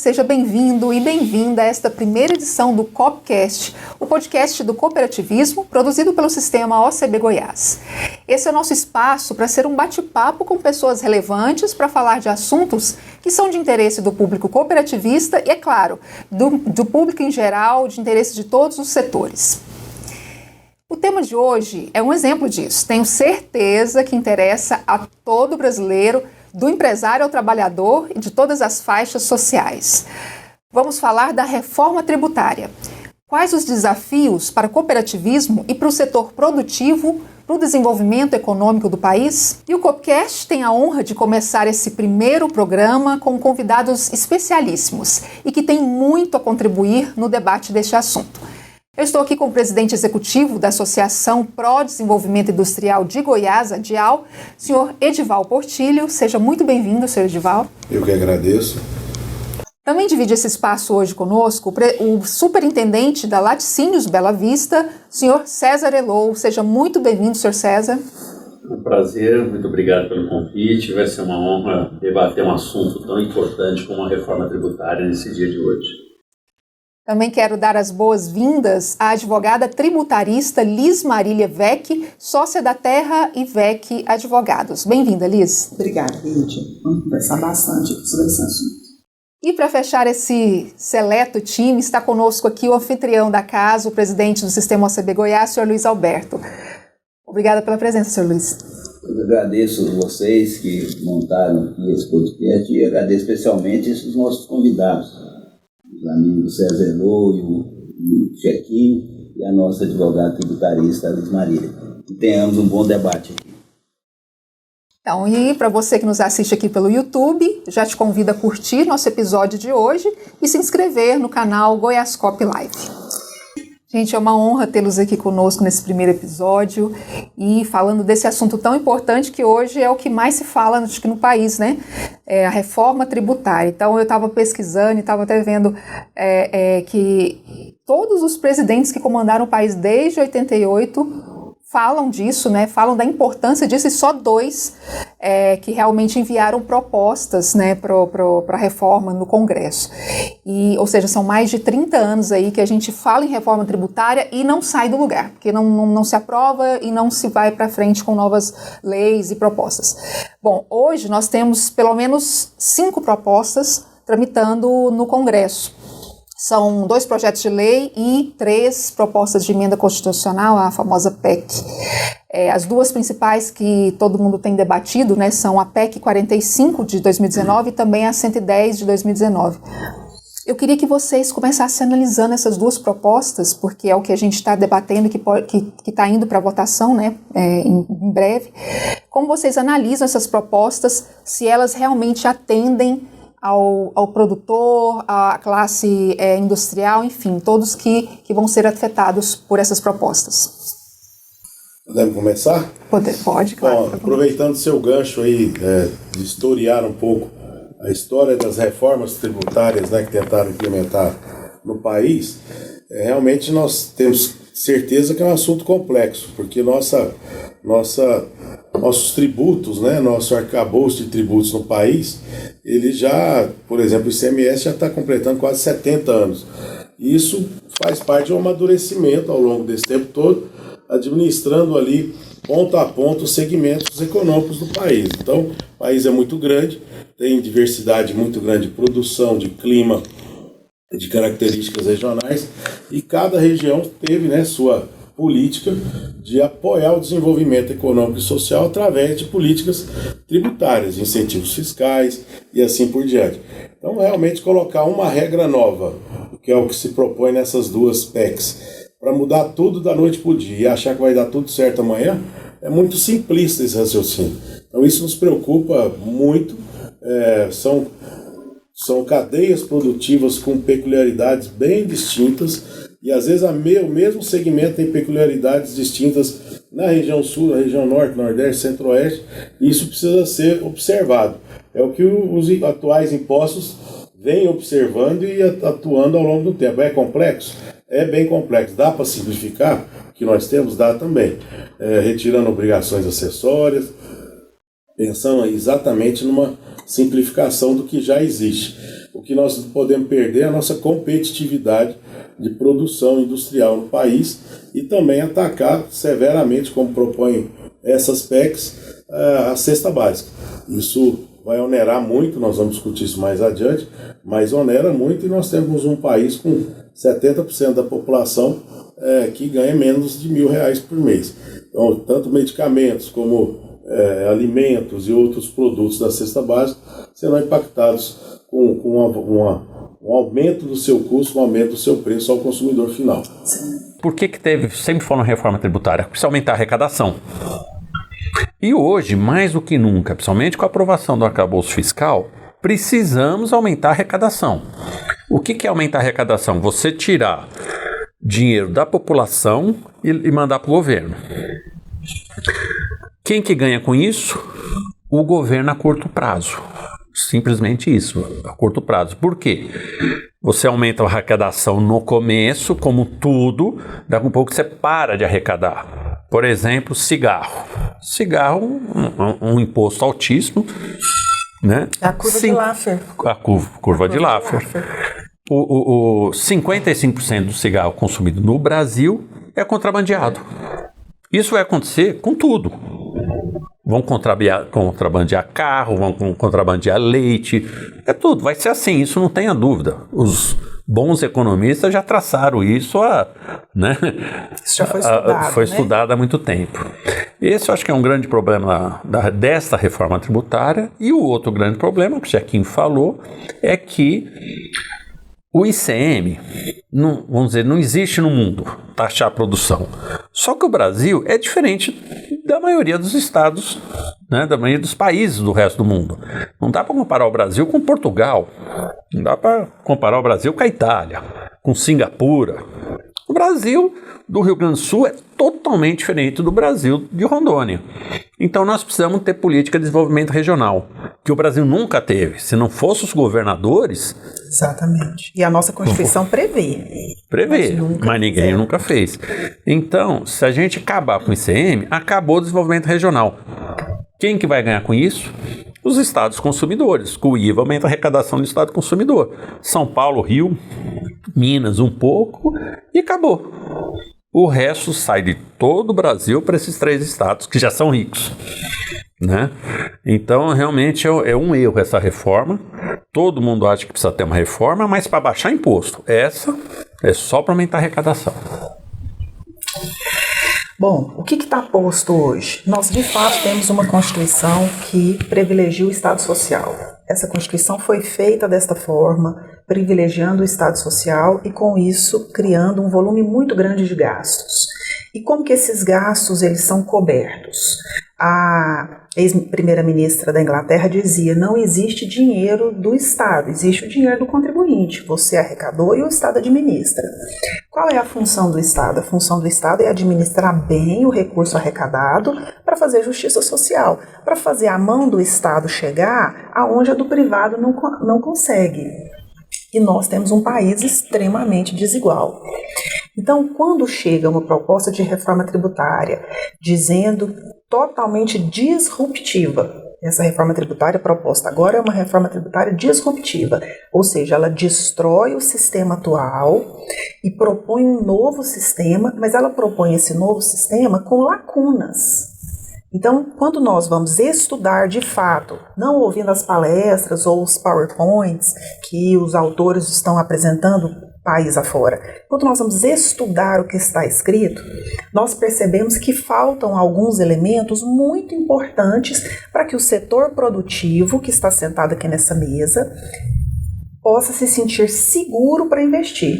seja bem-vindo e bem-vinda a esta primeira edição do Copcast, o podcast do cooperativismo produzido pelo Sistema OCB Goiás. Esse é o nosso espaço para ser um bate-papo com pessoas relevantes para falar de assuntos que são de interesse do público cooperativista e, é claro, do público em geral, de interesse de todos os setores. O tema de hoje é um exemplo disso. Tenho certeza que interessa a todo brasileiro, do empresário ao trabalhador e de todas as faixas sociais. Vamos falar da reforma tributária. Quais os desafios para o cooperativismo e para o setor produtivo, para o desenvolvimento econômico do país? E o Copcast tem a honra de começar esse primeiro programa com convidados especialíssimos e que têm muito a contribuir no debate deste assunto. Eu estou aqui com o presidente executivo da Associação Pró Desenvolvimento Industrial de Goiás, a ADIAL, senhor Edival Portillo. Seja muito bem-vindo, senhor Edival. Eu que agradeço. Também divide esse espaço hoje conosco o superintendente da Laticínios Bela Vista, senhor César Elou. Seja muito bem-vindo, senhor César. Um prazer, muito obrigado pelo convite. Vai ser uma honra debater um assunto tão importante como a reforma tributária nesse dia de hoje. Também quero dar as boas-vindas à advogada tributarista Liz Marília Vec, sócia da Terra e Vec Advogados. Bem-vinda, Liz. Obrigada, Lídia. Vamos conversar bastante sobre esse assunto. E para fechar esse seleto time, está conosco aqui o anfitrião da casa, o presidente do Sistema OCB Goiás, senhor Luiz Alberto. Obrigada pela presença, senhor Luiz. Eu agradeço vocês que montaram aqui esse podcast e agradeço especialmente os nossos convidados. Os amigos César Elou e o Chequinho e a nossa advogada tributarista, Liz Marília. Que tenhamos um bom debate aqui. Então, e para você que nos assiste aqui pelo YouTube, já te convido a curtir nosso episódio de hoje e se inscrever no canal Goiás Cop Live. Gente, é uma honra tê-los aqui conosco nesse primeiro episódio e falando desse assunto tão importante que hoje é o que mais se fala, acho que no país, né? É a reforma tributária. Então, eu estava pesquisando e estava até vendo que todos os presidentes que comandaram o país desde 88 falam disso, né? Falam da importância disso e só 2 que realmente enviaram propostas, né, para a reforma no Congresso. Ou seja, são mais de 30 anos aí que a gente fala em reforma tributária e não sai do lugar, porque não se aprova e não se vai para frente com novas leis e propostas. Bom, hoje nós temos pelo menos 5 propostas tramitando no Congresso. São 2 projetos de lei e 3 propostas de emenda constitucional, a famosa PEC. As 2 principais que todo mundo tem debatido, né, são a PEC 45 de 2019 e também a 110 de 2019. Eu queria que vocês começassem analisando essas 2 propostas, porque é o que a gente está debatendo, que está indo para votação, né, em breve. Como vocês analisam essas propostas, se elas realmente atendem ao produtor, à classe industrial, enfim, todos que vão ser afetados por essas propostas. Podemos começar? Pode, claro. Bom, aproveitando o seu gancho aí, de historiar um pouco a história das reformas tributárias, né, que tentaram implementar no país, realmente nós temos certeza que é um assunto complexo, porque nossos tributos, né, nosso arcabouço de tributos no país, ele já, por exemplo, o ICMS já está completando quase 70 anos. E isso faz parte de um amadurecimento ao longo desse tempo todo, administrando ali ponto a ponto os segmentos econômicos do país. Então, o país é muito grande, tem diversidade muito grande de produção, de clima, de características regionais, e cada região teve, né, sua política de apoiar o desenvolvimento econômico e social através de políticas tributárias, incentivos fiscais e assim por diante. Então, realmente colocar uma regra nova, que é o que se propõe nessas 2 PECs, para mudar tudo da noite para o dia e achar que vai dar tudo certo amanhã, é muito simplista esse raciocínio. Então, isso nos preocupa muito. São cadeias produtivas com peculiaridades bem distintas e às vezes o mesmo segmento tem peculiaridades distintas na região sul, na região norte, nordeste, centro-oeste, e isso precisa ser observado. É o que os atuais impostos vêm observando e atuando ao longo do tempo. É complexo? É bem complexo. Dá para simplificar? O que nós temos? Dá também. Retirando obrigações acessórias, pensando exatamente numa simplificação do que já existe. o que nós podemos perder é a nossa competitividade de produção industrial no país e também atacar severamente, como propõem essas PECs, a cesta básica. Isso vai onerar muito, nós vamos discutir isso mais adiante, mas onera muito, e nós temos um país com 70% da população que ganha menos de R$1.000 por mês. Então, tanto medicamentos como alimentos e outros produtos da cesta básica serão impactados com um aumento do seu custo, um aumento do seu preço ao consumidor final. Por que sempre foi uma reforma tributária? Precisa aumentar a arrecadação. E hoje, mais do que nunca, principalmente com a aprovação do arcabouço fiscal, precisamos aumentar a arrecadação. O que é aumentar a arrecadação? Você tirar dinheiro da população e mandar para o governo. Quem que ganha com isso? O governo a curto prazo. Simplesmente isso, a curto prazo. Por quê? Você aumenta a arrecadação no começo, como tudo, daqui a pouco você para de arrecadar. Por exemplo, cigarro. Cigarro, um imposto altíssimo, né? A curva de Laffer. A curva de Laffer. 55% do cigarro consumido no Brasil é contrabandeado. Isso vai acontecer com tudo. Vão contrabandear carro, vão contrabandear leite, é tudo, vai ser assim, isso não tenha dúvida. Os bons economistas já traçaram isso, Isso já foi estudado, foi estudado há muito tempo. Esse eu acho que é um grande problema desta reforma tributária, e o outro grande problema, que o Chequinho falou, é que o ICM, não existe no mundo, taxar a produção. Só que o Brasil é diferente da maioria dos estados, da maioria dos países do resto do mundo. Não dá para comparar o Brasil com Portugal, não dá para comparar o Brasil com a Itália, com Singapura. O Brasil do Rio Grande do Sul é totalmente diferente do Brasil de Rondônia. Então nós precisamos ter política de desenvolvimento regional, que o Brasil nunca teve. Se não fossem os governadores... Exatamente. E a nossa Constituição prevê. Mas ninguém nunca fez. Então, se a gente acabar com o ICM, acabou o desenvolvimento regional. Quem que vai ganhar com isso? Os estados consumidores. Com o IVA aumenta a arrecadação do estado consumidor. São Paulo, Rio, Minas um pouco e acabou. O resto sai de todo o Brasil para esses 3 estados que já são ricos. Então, realmente é um erro essa reforma. Todo mundo acha que precisa ter uma reforma, mas para baixar imposto. Essa é só para aumentar a arrecadação. Bom, o que está posto hoje? Nós, de fato, temos uma Constituição que privilegia o Estado Social. Essa Constituição foi feita desta forma, privilegiando o Estado Social e, com isso, criando um volume muito grande de gastos. E como que esses gastos eles são cobertos? A ex-primeira-ministra da Inglaterra dizia: não existe dinheiro do Estado, existe o dinheiro do contribuinte. Você arrecadou e o Estado administra. Qual é a função do Estado? A função do Estado é administrar bem o recurso arrecadado para fazer justiça social, para fazer a mão do Estado chegar aonde a do privado não consegue. E nós temos um país extremamente desigual. Então, quando chega uma proposta de reforma tributária dizendo totalmente disruptiva, essa reforma tributária proposta agora é uma reforma tributária disruptiva, ou seja, ela destrói o sistema atual e propõe um novo sistema, mas ela propõe esse novo sistema com lacunas. Então, quando nós vamos estudar de fato, não ouvindo as palestras ou os PowerPoints que os autores estão apresentando país afora, quando nós vamos estudar o que está escrito, nós percebemos que faltam alguns elementos muito importantes para que o setor produtivo, que está sentado aqui nessa mesa, possa se sentir seguro para investir.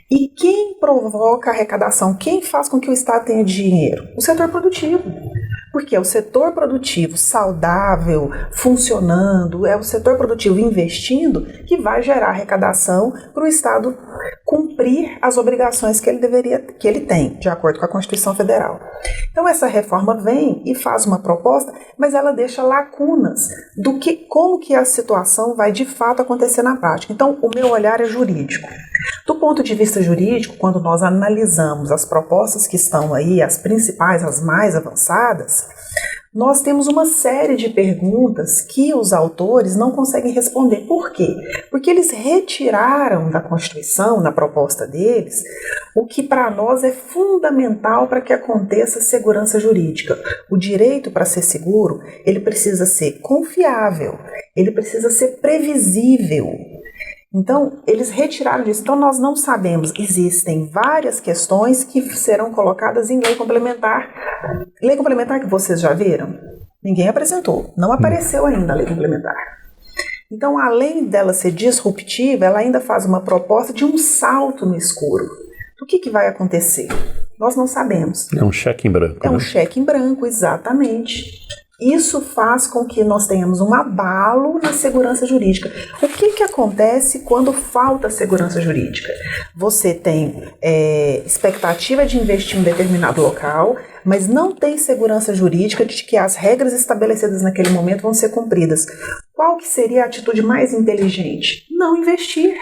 E quem provoca a arrecadação? Quem faz com que o Estado tenha dinheiro? O setor produtivo. Porque é o setor produtivo saudável, funcionando, é o setor produtivo investindo que vai gerar arrecadação para o Estado cumprir as obrigações que ele tem, de acordo com a Constituição Federal. Então essa reforma vem e faz uma proposta, mas ela deixa lacunas do que, como que a situação vai de fato acontecer na prática. Então o meu olhar é jurídico. Do ponto de vista jurídico, quando nós analisamos as propostas que estão aí, as principais, as mais avançadas, nós temos uma série de perguntas que os autores não conseguem responder. Por quê? Porque eles retiraram da Constituição, na proposta deles, o que para nós é fundamental para que aconteça segurança jurídica. O direito, para ser seguro, ele precisa ser confiável, ele precisa ser previsível. Então, eles retiraram disso. Então, nós não sabemos. Existem várias questões que serão colocadas em lei complementar. Lei complementar que vocês já viram? Ninguém apresentou. Não apareceu ainda a lei complementar. Então, além dela ser disruptiva, ela ainda faz uma proposta de um salto no escuro. O que vai acontecer? Nós não sabemos. É um cheque em branco. É um cheque em branco, exatamente. Isso faz com que nós tenhamos um abalo na segurança jurídica. O que acontece quando falta segurança jurídica? Você tem expectativa de investir em um determinado local, mas não tem segurança jurídica de que as regras estabelecidas naquele momento vão ser cumpridas. Qual que seria a atitude mais inteligente? Não investir.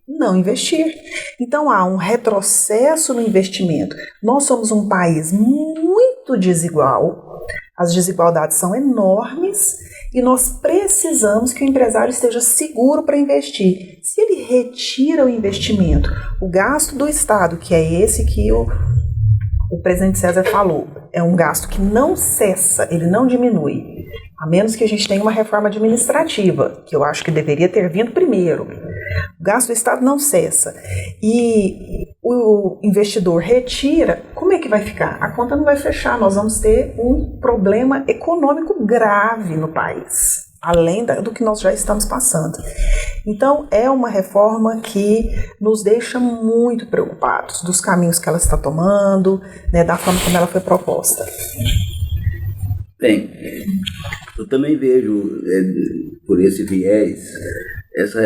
Não investir. Então há um retrocesso no investimento. Nós somos um país muito desigual. As desigualdades são enormes e nós precisamos que o empresário esteja seguro para investir. Se ele retira o investimento, o gasto do Estado, que é esse que o presidente César falou, é um gasto que não cessa, ele não diminui, a menos que a gente tenha uma reforma administrativa, que eu acho que deveria ter vindo primeiro. O gasto do Estado não cessa e o investidor retira, como é que vai ficar? A conta não vai fechar, nós vamos ter um problema econômico grave no país, além do que nós já estamos passando. Então, é uma reforma que nos deixa muito preocupados dos caminhos que ela está tomando, né, da forma como ela foi proposta. Bem, eu também vejo, por esse viés, esse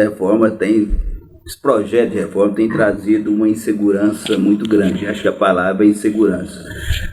projeto de reforma tem trazido uma insegurança muito grande. Acho que a palavra é insegurança.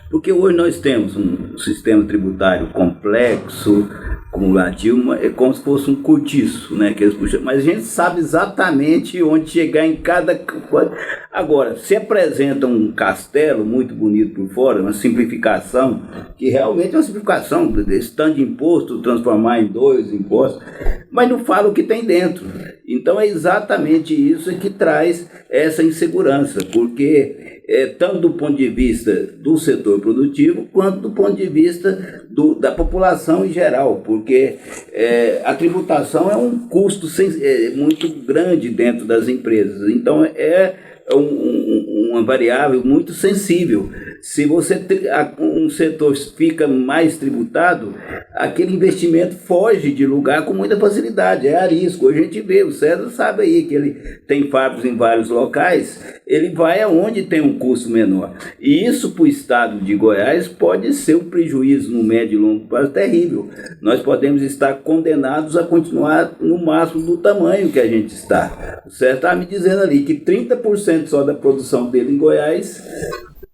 Porque hoje nós temos um sistema tributário complexo, acumulativo, é como se fosse um cortiço, né? Mas a gente sabe exatamente onde chegar em cada coisa. Agora, se apresenta um castelo muito bonito por fora, uma simplificação, que realmente é uma simplificação, esse tanto de imposto, transformar em 2 impostos, mas não fala o que tem dentro. Então é exatamente isso que traz essa insegurança, porque tanto do ponto de vista do setor produtivo, quanto do ponto de vista da população em geral, porque a tributação é um custo muito grande dentro das empresas, então é uma variável muito sensível. Se um setor fica mais tributado, aquele investimento foge de lugar com muita facilidade, é a risco. Hoje a gente vê, o César sabe aí que ele tem fábricas em vários locais, ele vai aonde tem um custo menor. E isso para o estado de Goiás pode ser um prejuízo no médio e longo prazo terrível. Nós podemos estar condenados a continuar no máximo do tamanho que a gente está. O César estava me dizendo ali que 30% só da produção dele em Goiás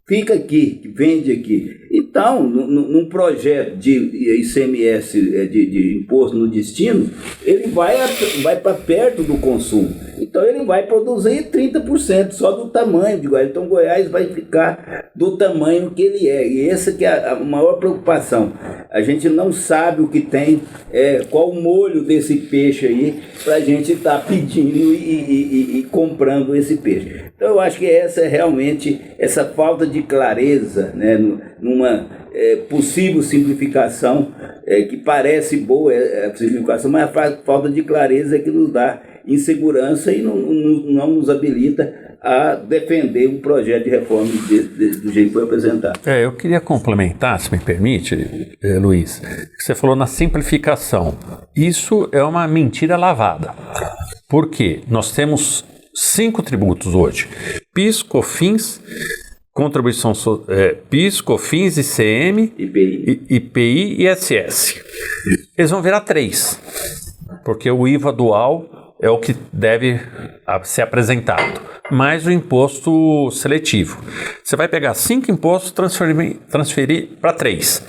fica aqui, que vende aqui. Então, num projeto de ICMS, de imposto no destino, ele vai para perto do consumo. Então, ele vai produzir 30% só do tamanho de Goiás. Então, Goiás vai ficar do tamanho que ele é. E essa que é a maior preocupação. A gente não sabe o que tem, qual o molho desse peixe aí, para a gente estar pedindo e comprando esse peixe. Então, eu acho que essa é realmente essa falta de clareza, né, numa possível simplificação, que parece boa a simplificação, mas a falta de clareza é que nos dá insegurança e não nos habilita a defender um projeto de reforma do jeito que foi apresentado. Eu queria complementar, se me permite, Luiz, que você falou na simplificação. Isso é uma mentira lavada. Por quê? Nós temos 5 tributos hoje: PIS, COFINS, contribuição PIS, COFINS, ICM, IPI e ISS. Eles vão virar 3, porque o IVA dual é o que deve ser apresentado, mais o imposto seletivo. Você vai pegar 5 impostos e transferir para 3.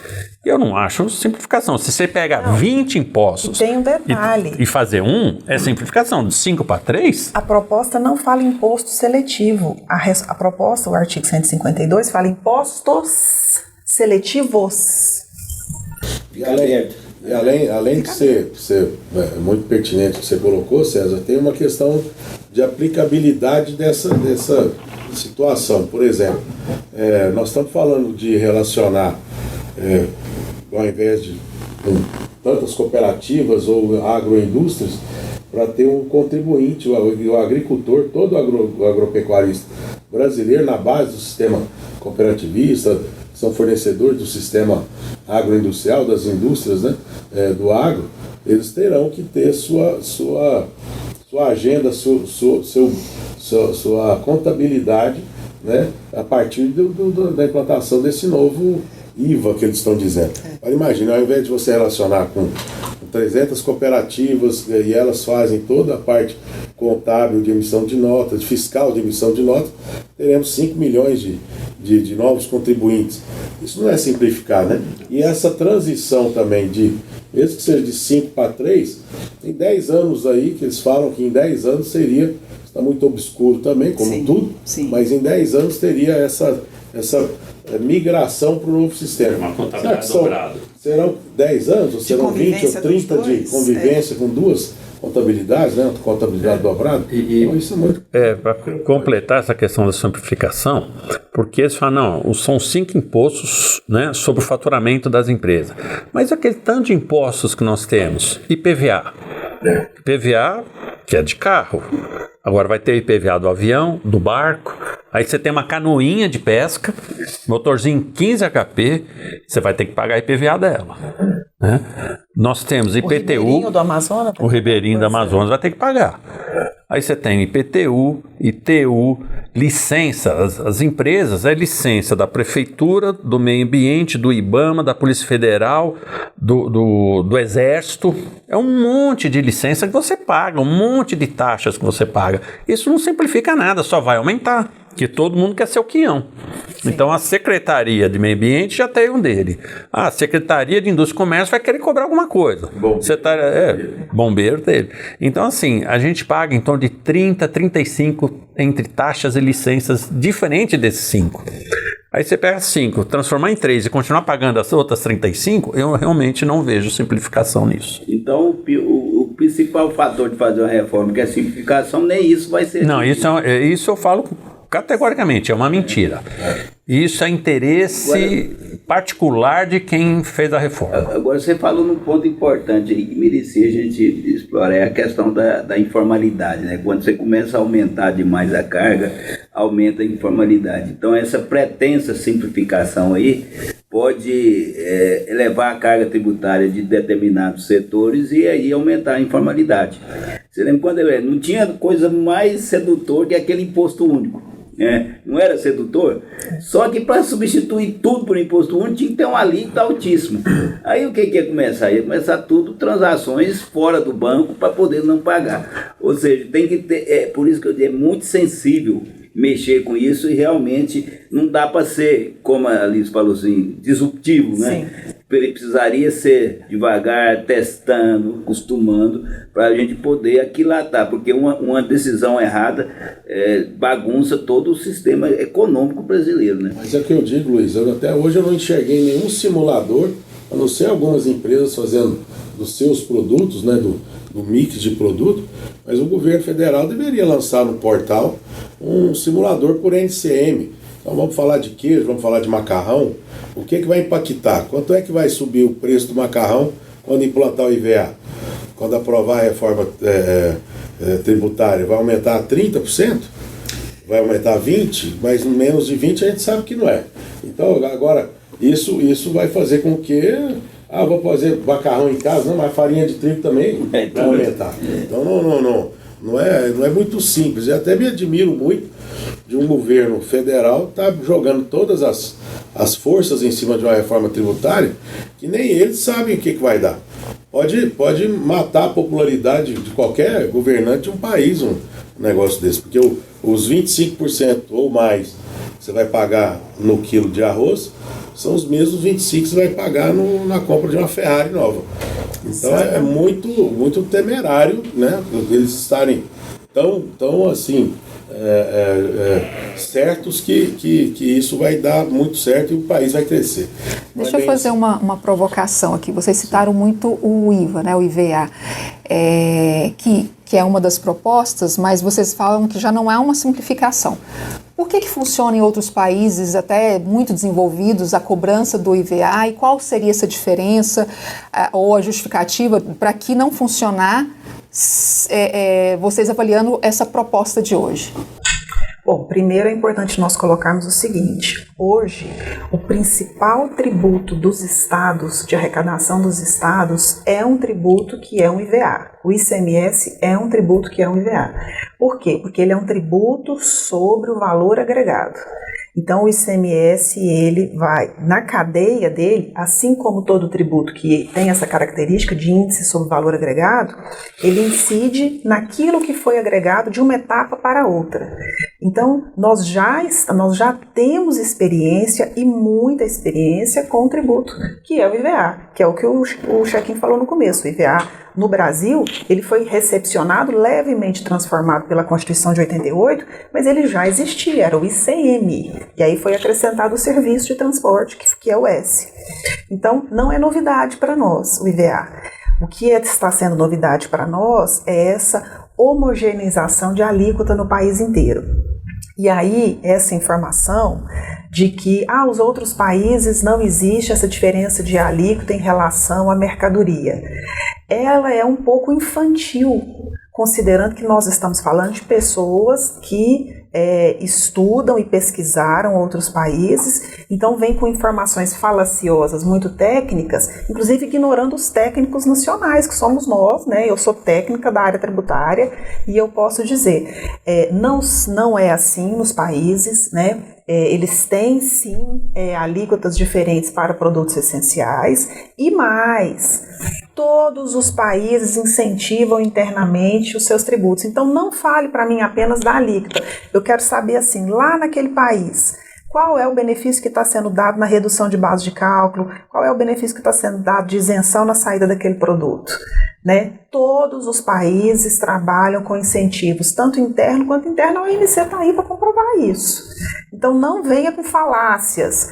Eu não acho simplificação. Se você pega 20 impostos tem um detalhe. E fazer é simplificação. De 5 para 3? A proposta não fala imposto seletivo. A proposta, o artigo 152, fala impostos seletivos. Além de ser muito pertinente o que você colocou, César, tem uma questão de aplicabilidade dessa situação. Por exemplo, nós estamos falando de relacionar, ao invés de tantas cooperativas ou agroindústrias, para ter um contribuinte, o agricultor, todo o agropecuarista brasileiro, na base do sistema cooperativista, são fornecedores do sistema agroindustrial, das indústrias, né, do agro, eles terão que ter sua agenda, sua contabilidade, né, a partir da implantação desse novo IVA que eles estão dizendo. Agora imagina, ao invés de você relacionar com 300 cooperativas e elas fazem toda a parte contábil de emissão de notas, fiscal de emissão de notas, teremos 5 milhões de novos contribuintes. Isso não é simplificar, né? E essa transição também mesmo que seja de 5 para 3, tem 10 anos aí, que eles falam que em 10 anos seria, está muito obscuro também, como sim, tudo, sim. Mas em 10 anos teria essa migração para o novo sistema. Uma contabilidade dobrada. Serão 10 anos, ou serão 20 ou 30 de convivência com duas contabilidades, né? Contabilidade dobrada. Então, isso é muito... para completar essa questão da simplificação, porque eles falam, não, são 5 impostos, né, sobre o faturamento das empresas. Mas aquele tanto de impostos que nós temos, IPVA. IPVA, que é de carro. Agora vai ter IPVA do avião, do barco. Aí você tem uma canoinha de pesca, motorzinho 15 HP, você vai ter que pagar IPVA dela. Né? Nós temos IPTU. O ribeirinho do Amazonas. O ribeirinho do Amazonas vai ter que pagar. Aí você tem IPTU, ITU, licença. As empresas é licença da Prefeitura, do Meio Ambiente, do IBAMA, da Polícia Federal, do Exército. É um monte de licença que você paga, um monte de taxas que você paga. Isso não simplifica nada, só vai aumentar. Que todo mundo quer ser o quião. Sim. Então a Secretaria de Meio Ambiente já tem um dele. A Secretaria de Indústria e Comércio vai querer cobrar alguma coisa. Bombeiro dele. Então assim, a gente paga em torno de 30, 35 entre taxas e licenças diferentes desses 5. Aí você pega 5, transformar em 3 e continuar pagando as outras 35, eu realmente não vejo simplificação nisso. Então o principal fator de fazer uma reforma, que é a simplificação, nem isso vai ser... Não, isso eu falo categoricamente, é uma mentira. Isso é interesse particular de quem fez a reforma. Agora você falou num ponto importante aí que merecia a gente explorar, é a questão da informalidade, né? Quando você começa a aumentar demais a carga, aumenta a informalidade. Então essa pretensa simplificação aí pode elevar a carga tributária de determinados setores e aí aumentar a informalidade. Você lembra quando não tinha coisa mais sedutor que aquele imposto único? Não era sedutor? Só que para substituir tudo por imposto único tinha que ter um alíquota altíssimo. Aí o que ia começar? Ia começar tudo transações fora do banco para poder não pagar. Ou seja, tem que ter, por isso que eu digo, é muito sensível mexer com isso e realmente não dá para ser, como a Alice falou assim, disruptivo, né? Sim. Precisaria ser devagar, testando, acostumando, para a gente poder aquilatar, porque uma decisão errada bagunça todo o sistema econômico brasileiro, né? Mas é o que eu digo, Luiz, até hoje eu não enxerguei nenhum simulador, a não ser algumas empresas fazendo dos seus produtos, né, do mix de produto, mas o governo federal deveria lançar no portal um simulador por NCM. Então vamos falar de queijo, vamos falar de macarrão. O que vai impactar? Quanto é que vai subir o preço do macarrão quando implantar o IVA? Quando aprovar a reforma tributária, vai aumentar 30%? Vai aumentar 20%? Mas menos de 20% a gente sabe que não é. Então agora, isso vai fazer com que... vou fazer macarrão em casa, não, mas farinha de trigo também vai aumentar. Então não é muito simples. Eu até me admiro muito de um governo federal estar jogando todas as forças em cima de uma reforma tributária que nem eles sabem o que vai dar. Pode matar a popularidade de qualquer governante de um país um negócio desse, porque os 25% ou mais que você vai pagar no quilo de arroz são os mesmos 25% que você vai pagar na compra de uma Ferrari nova. Então é muito, muito temerário, né, eles estarem tão assim, certos que isso vai dar muito certo e o país vai crescer. Deixa eu fazer uma provocação aqui. Vocês citaram muito o IVA, né, o IVA, que é uma das propostas, mas vocês falam que já não é uma simplificação. Por que funciona em outros países, até muito desenvolvidos, a cobrança do IVA e qual seria essa diferença ou a justificativa para que não funcionar, vocês avaliando essa proposta de hoje? Bom, primeiro é importante nós colocarmos o seguinte: hoje, o principal tributo dos estados, de arrecadação dos estados, é um tributo que é um IVA. O ICMS é um tributo que é um IVA. Por quê? Porque ele é um tributo sobre o valor agregado. Então, o ICMS, ele vai, na cadeia dele, assim como todo tributo que tem essa característica de índice sobre valor agregado, ele incide naquilo que foi agregado de uma etapa para outra. Então, nós já temos experiência e muita experiência com o tributo, que é o IVA, que é o que o Checquim falou no começo. O IVA, no Brasil, ele foi recepcionado, levemente transformado pela Constituição de 88, mas ele já existia, era o ICM, e aí foi acrescentado o serviço de transporte, que é o S. Então, não é novidade para nós o IVA. O que está sendo novidade para nós é essa homogeneização de alíquota no país inteiro. E aí, essa informação de que os outros países não existe essa diferença de alíquota em relação à mercadoria, ela é um pouco infantil, considerando que nós estamos falando de pessoas que estudam e pesquisaram outros países, então vem com informações falaciosas, muito técnicas, inclusive ignorando os técnicos nacionais, que somos nós, né? Eu sou técnica da área tributária e eu posso dizer, não é assim nos países, né? Eles têm sim alíquotas diferentes para produtos essenciais e mais, todos os países incentivam internamente os seus tributos. Então não fale para mim apenas da alíquota, eu quero saber assim, lá naquele país, qual é o benefício que está sendo dado na redução de base de cálculo, qual é o benefício que está sendo dado de isenção na saída daquele produto. Né? Todos os países trabalham com incentivos, tanto interno quanto interno, a OMC está aí para comprovar isso. Então não venha com falácias,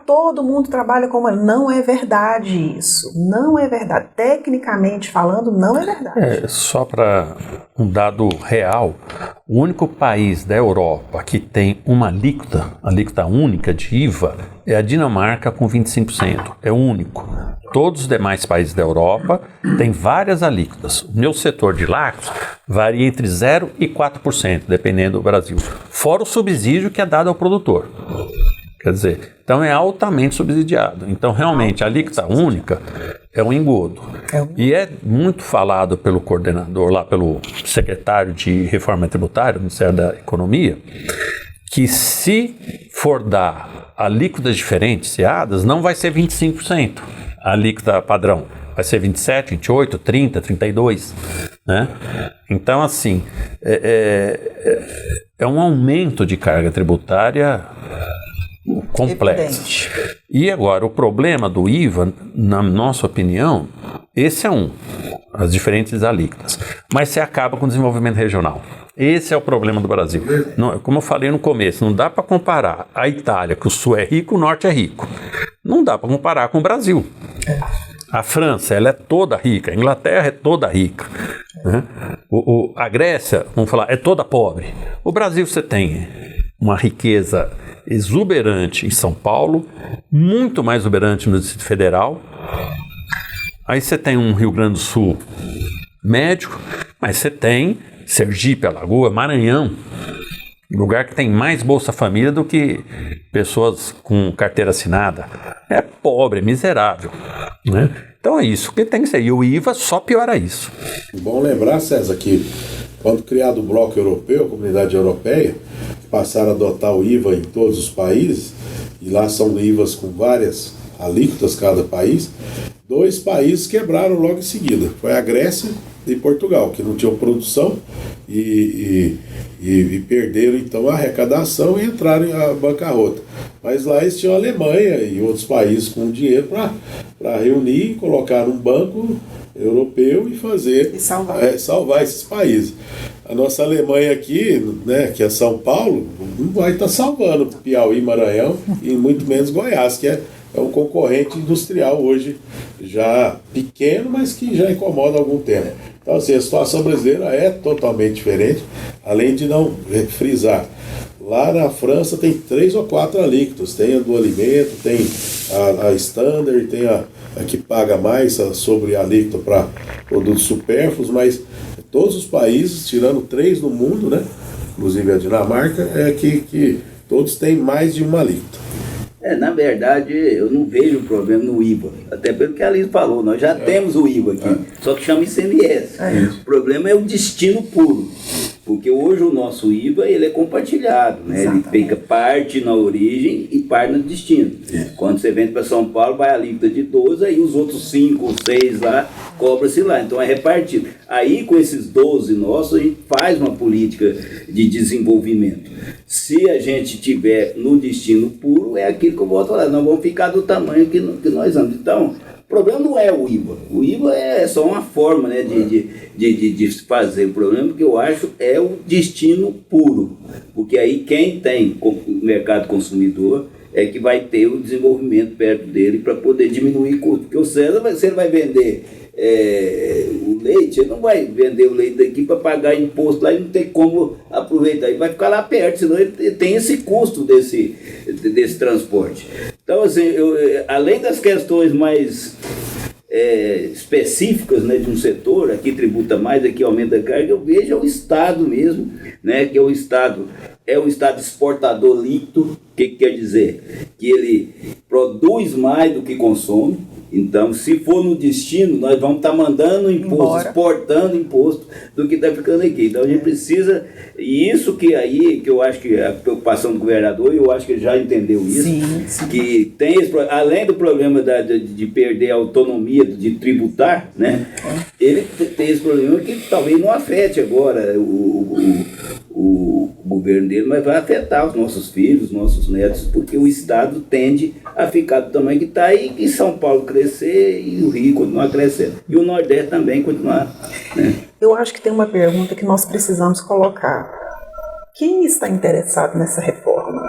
todo mundo trabalha como... Não é verdade isso, não é verdade. Tecnicamente falando, não é verdade. Só para um dado real, o único país da Europa que tem uma alíquota única de IVA é a Dinamarca com 25%, é o único. Todos os demais países da Europa têm várias alíquotas. O meu setor de lácteos varia entre 0% e 4%, dependendo do Brasil. Fora o subsídio que é dado ao produtor. Quer dizer, então é altamente subsidiado. Então, realmente, a alíquota única é um engodo. E é muito falado pelo coordenador, lá pelo secretário de Reforma Tributária, do Ministério da Economia, que se for dar alíquotas diferenciadas, não vai ser 25%. A alíquota padrão vai ser 27, 28, 30, 32, né? Então, assim, é um aumento de carga tributária complexo. E agora, o problema do IVA, na nossa opinião, esse é as diferentes alíquotas. Mas você acaba com o desenvolvimento regional. Esse é o problema do Brasil. Não, como eu falei no começo, não dá para comparar a Itália, que o sul é rico, o norte é rico. Não dá para comparar com o Brasil. A França, ela é toda rica, a Inglaterra é toda rica, né? A Grécia, vamos falar, é toda pobre. O Brasil, você tem uma riqueza exuberante em São Paulo, muito mais exuberante no Distrito Federal. Aí você tem um Rio Grande do Sul médio, mas você tem Sergipe, Alagoas, Maranhão, lugar que tem mais Bolsa Família do que pessoas com carteira assinada. É pobre, é miserável, né? Então é isso que tem que ser. E o IVA só piora isso. Bom lembrar, César, que quando criado o Bloco Europeu, a Comunidade Europeia, passaram a adotar o IVA em todos os países, e lá são IVAs com várias alíquotas cada país, 2 países quebraram logo em seguida. Foi a Grécia e Portugal, que não tinham produção e perderam então a arrecadação e entraram em bancarrota. Mas lá eles tinham a Alemanha e outros países com dinheiro para reunir e colocar num banco europeu e fazer salvar esses países. A nossa Alemanha aqui, né, que é São Paulo, não vai estar salvando Piauí, Maranhão e muito menos Goiás, que é um concorrente industrial hoje já pequeno, mas que já incomoda há algum tempo. Então, assim, a situação brasileira é totalmente diferente, além de não frisar. Lá na França tem 3 ou 4 alíquotas, tem a do alimento, tem a standard, tem a que paga mais sobre alíquota para produtos supérfluos, mas todos os países, tirando 3 no mundo, né, inclusive a Dinamarca, que todos têm mais de uma alíquota. Na verdade, eu não vejo problema no IVA, até pelo que a Alice falou, nós já temos o IVA aqui, só que chama ICMS. O problema é o destino puro, porque hoje o nosso IVA ele é compartilhado, né? Ele fica parte na origem e parte no destino. Quando você vende para São Paulo, vai a alíquota de 12, aí os outros 5 ou 6 lá, cobra-se lá, então é repartido. Aí com esses 12 nossos, a gente faz uma política de desenvolvimento. Se a gente tiver no destino puro, é aquilo que eu volto a falar, nós vamos ficar do tamanho que nós vamos. Então, o problema não é o IVA. O IVA é só uma forma, né, de fazer. O problema que eu acho é o destino puro. Porque aí quem tem o mercado consumidor é que vai ter o desenvolvimento perto dele para poder diminuir o custo. Porque o César, se ele vai vender o leite, ele não vai vender o leite daqui para pagar imposto lá e não tem como aproveitar. Ele vai ficar lá perto, senão ele tem esse custo desse transporte. Então, assim, além das questões mais específicas, né, de um setor, aqui tributa mais, aqui aumenta a carga, eu vejo o Estado mesmo, né, que é o Estado exportador líquido. O que quer dizer? Que ele produz mais do que consome. Então, se for no destino, nós vamos estar mandando imposto, exportando imposto do que está ficando aqui. Então, a gente precisa, e isso que eu acho que a preocupação do governador, eu acho que ele já entendeu isso, sim. Que tem além do problema de perder a autonomia de tributar, né, ele tem esse problema que talvez não afete agora o governo dele, mas vai afetar os nossos filhos, os nossos netos, porque o Estado tende a ficar do tamanho que está e São Paulo crescer e o Rio continuar crescendo. E o Nordeste também continuar, né? Eu acho que tem uma pergunta que nós precisamos colocar. Quem está interessado nessa reforma?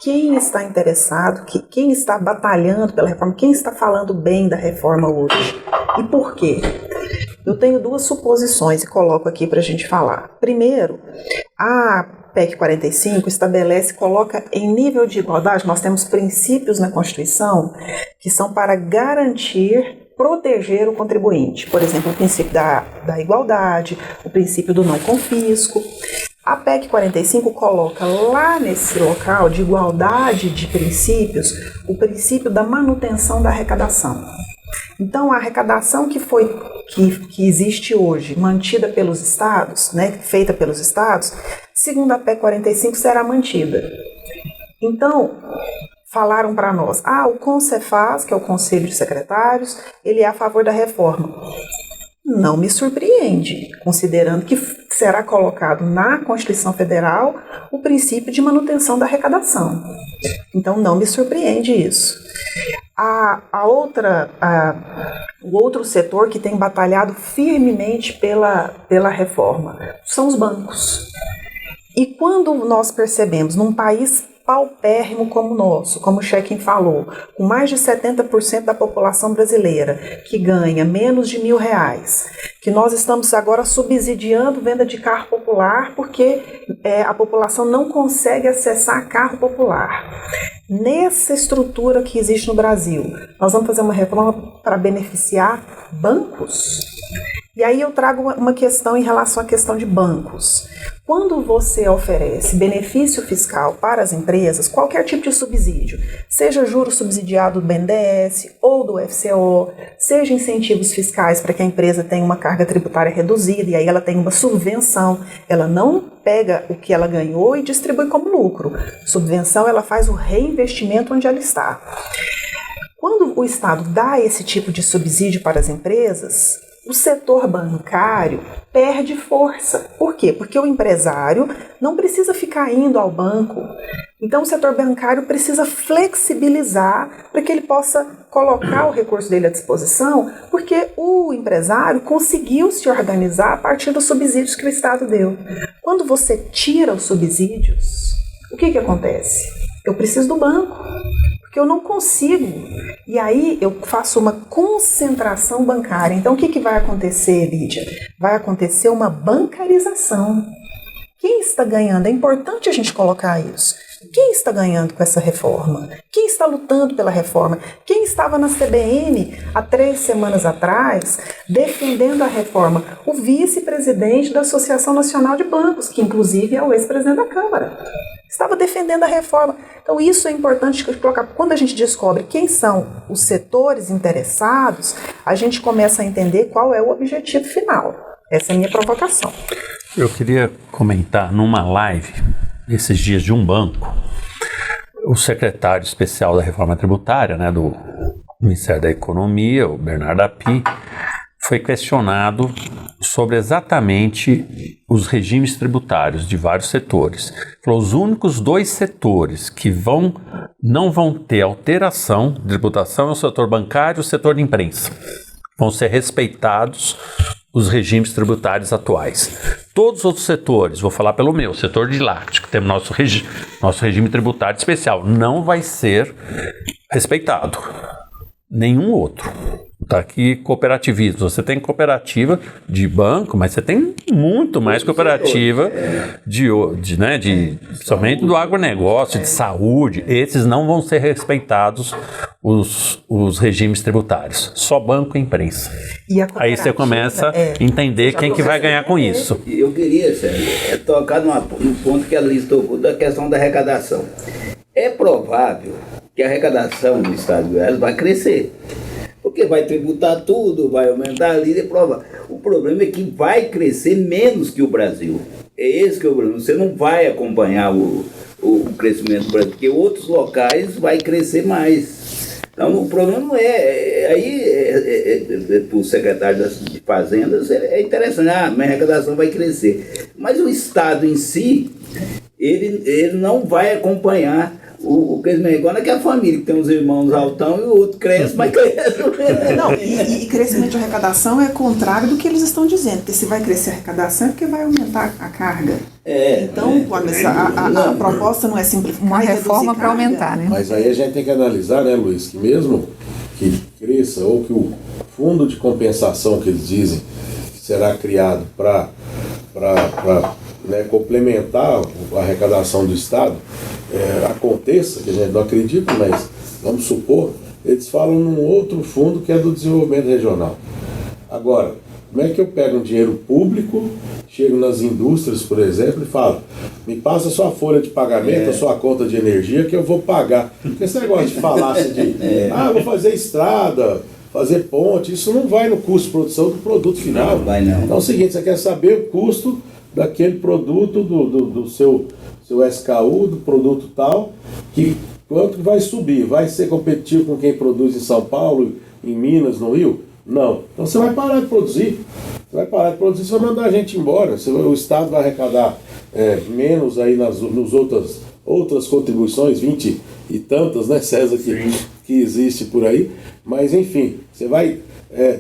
Quem está interessado, quem está batalhando pela reforma, quem está falando bem da reforma hoje? E por quê? Eu tenho 2 suposições e coloco aqui para a gente falar. Primeiro, a PEC 45 estabelece, coloca em nível de igualdade, nós temos princípios na Constituição que são para garantir, proteger o contribuinte. Por exemplo, o princípio da igualdade, o princípio do não confisco. A PEC 45 coloca lá nesse local de igualdade de princípios o princípio da manutenção da arrecadação. Então, a arrecadação que existe hoje, mantida pelos estados, né, feita pelos estados, segundo a PEC 45, será mantida. Então, falaram para nós, o CONCEFAZ, que é o Conselho de Secretários, ele é a favor da reforma. Não me surpreende, considerando que será colocado na Constituição Federal o princípio de manutenção da arrecadação. Então, não me surpreende isso. O outro setor que tem batalhado firmemente pela reforma são os bancos. E quando nós percebemos num país paupérrimo como o nosso, como o Checking falou, com mais de 70% da população brasileira que ganha menos de R$1.000, que nós estamos agora subsidiando venda de carro popular porque a população não consegue acessar carro popular. Nessa estrutura que existe no Brasil, nós vamos fazer uma reforma para beneficiar bancos? E aí eu trago uma questão em relação à questão de bancos. Quando você oferece benefício fiscal para as empresas, qualquer tipo de subsídio, seja juros subsidiado do BNDES ou do FCO, seja incentivos fiscais para que a empresa tenha uma carga tributária reduzida e aí ela tem uma subvenção, ela não pega o que ela ganhou e distribui como lucro. Subvenção, ela faz o reinvestimento onde ela está. Quando o Estado dá esse tipo de subsídio para as empresas, o setor bancário perde força. Por quê? Porque o empresário não precisa ficar indo ao banco, Então o setor bancário precisa flexibilizar para que ele possa colocar o recurso dele à disposição, porque o empresário conseguiu se organizar a partir dos subsídios que o Estado deu. Quando você tira os subsídios, o que acontece? Eu preciso do banco, porque eu não consigo. E aí eu faço uma concentração bancária. Então o que vai acontecer, Lídia? Vai acontecer uma bancarização. Quem está ganhando? É importante a gente colocar isso. Quem está ganhando com essa reforma? Quem está lutando pela reforma? Quem estava na CBN há 3 semanas atrás defendendo a reforma? O vice-presidente da Associação Nacional de Bancos, que inclusive é o ex-presidente da Câmara. Estava defendendo a reforma. Então isso é importante colocar. Quando a gente descobre quem são os setores interessados, a gente começa a entender qual é o objetivo final. Essa é a minha provocação. Eu queria comentar numa live, esses dias de um banco, o secretário especial da reforma tributária, né, do Ministério da Economia, o Bernardo Api, foi questionado sobre exatamente os regimes tributários de vários setores. Falou, os únicos 2 setores que não vão ter alteração de tributação é o setor bancário e o setor de imprensa. Vão ser respeitados os regimes tributários atuais. Todos os outros setores, vou falar pelo meu, setor de lácteos, que tem nosso regime tributário especial, não vai ser respeitado. Nenhum outro. Tá aqui cooperativismo. Você tem cooperativa de banco, mas você tem muito mais cooperativa somente do agronegócio, de saúde. Esses não vão ser respeitados os regimes tributários. Só banco e imprensa. Aí você começa a entender quem que vai ganhar com isso. Eu queria, Sérgio, tocar num ponto que a Liz tocou, da questão da arrecadação. É provável que a arrecadação do Estado de Goiás vai crescer. Porque vai tributar tudo, vai aumentar ali, é provável. O problema é que vai crescer menos que o Brasil. É esse que é o problema. Você não vai acompanhar o crescimento do Brasil, porque outros locais vai crescer mais. Então o problema não para o secretário de Fazendas é interessante, minha arrecadação vai crescer. Mas o Estado em si, ele não vai acompanhar o crescimento. Igual naquela família que tem uns irmãos altão e o outro cresce, mas cresce. Não, e crescimento de arrecadação é contrário do que eles estão dizendo, porque se vai crescer a arrecadação é porque vai aumentar a carga. Então, a proposta não é simplificar. Uma reforma para aumentar, né? Mas aí a gente tem que analisar, né, Luiz, que mesmo que cresça ou que o fundo de compensação que eles dizem que será criado para complementar a arrecadação do Estado, aconteça, que a gente não acredita, mas vamos supor, eles falam num outro fundo que é do desenvolvimento regional. Agora, como é que eu pego um dinheiro público, chego nas indústrias, por exemplo, e falo, me passa a sua folha de pagamento, a sua conta de energia que eu vou pagar. Porque esse negócio de falácia de, vou fazer estrada, fazer ponte, isso não vai no custo de produção do produto final. Não vai não. Então é o seguinte, você quer saber o custo daquele produto, do seu SKU, do produto tal, que quanto vai subir? Vai ser competitivo com quem produz em São Paulo, em Minas, no Rio? Não. Então você vai parar de produzir. Você vai mandar a gente embora. O Estado vai arrecadar menos aí nas outras contribuições, 20 e tantas, né, César, que existe por aí. Mas, enfim, você vai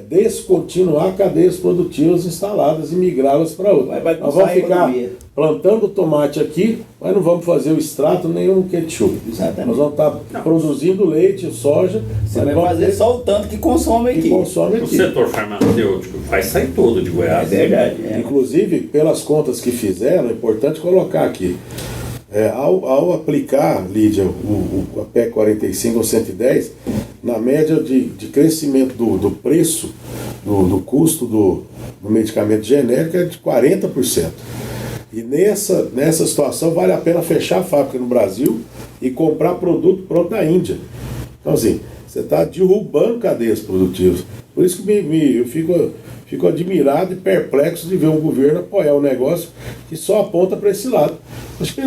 descontinuar cadeias produtivas instaladas e migrá-las para outras. Nós vamos ficar plantando tomate aqui, mas não vamos fazer o extrato nem o ketchup. Exatamente. Nós vamos estar produzindo leite, soja. Você vai fazer só o tanto que consome aqui. O setor farmacêutico vai sair todo de Goiás. É verdade. Inclusive, pelas contas que fizeram, é importante colocar aqui. Ao aplicar, Lídia, a PEC 45 ou 110, na média de crescimento do preço, do custo do medicamento genérico é de 40%. E nessa situação vale a pena fechar a fábrica no Brasil e comprar produto pronto da Índia. Então, assim, você está derrubando cadeias produtivas. Por isso que eu fico admirado e perplexo de ver um governo apoiar um negócio que só aponta para esse lado. Acho que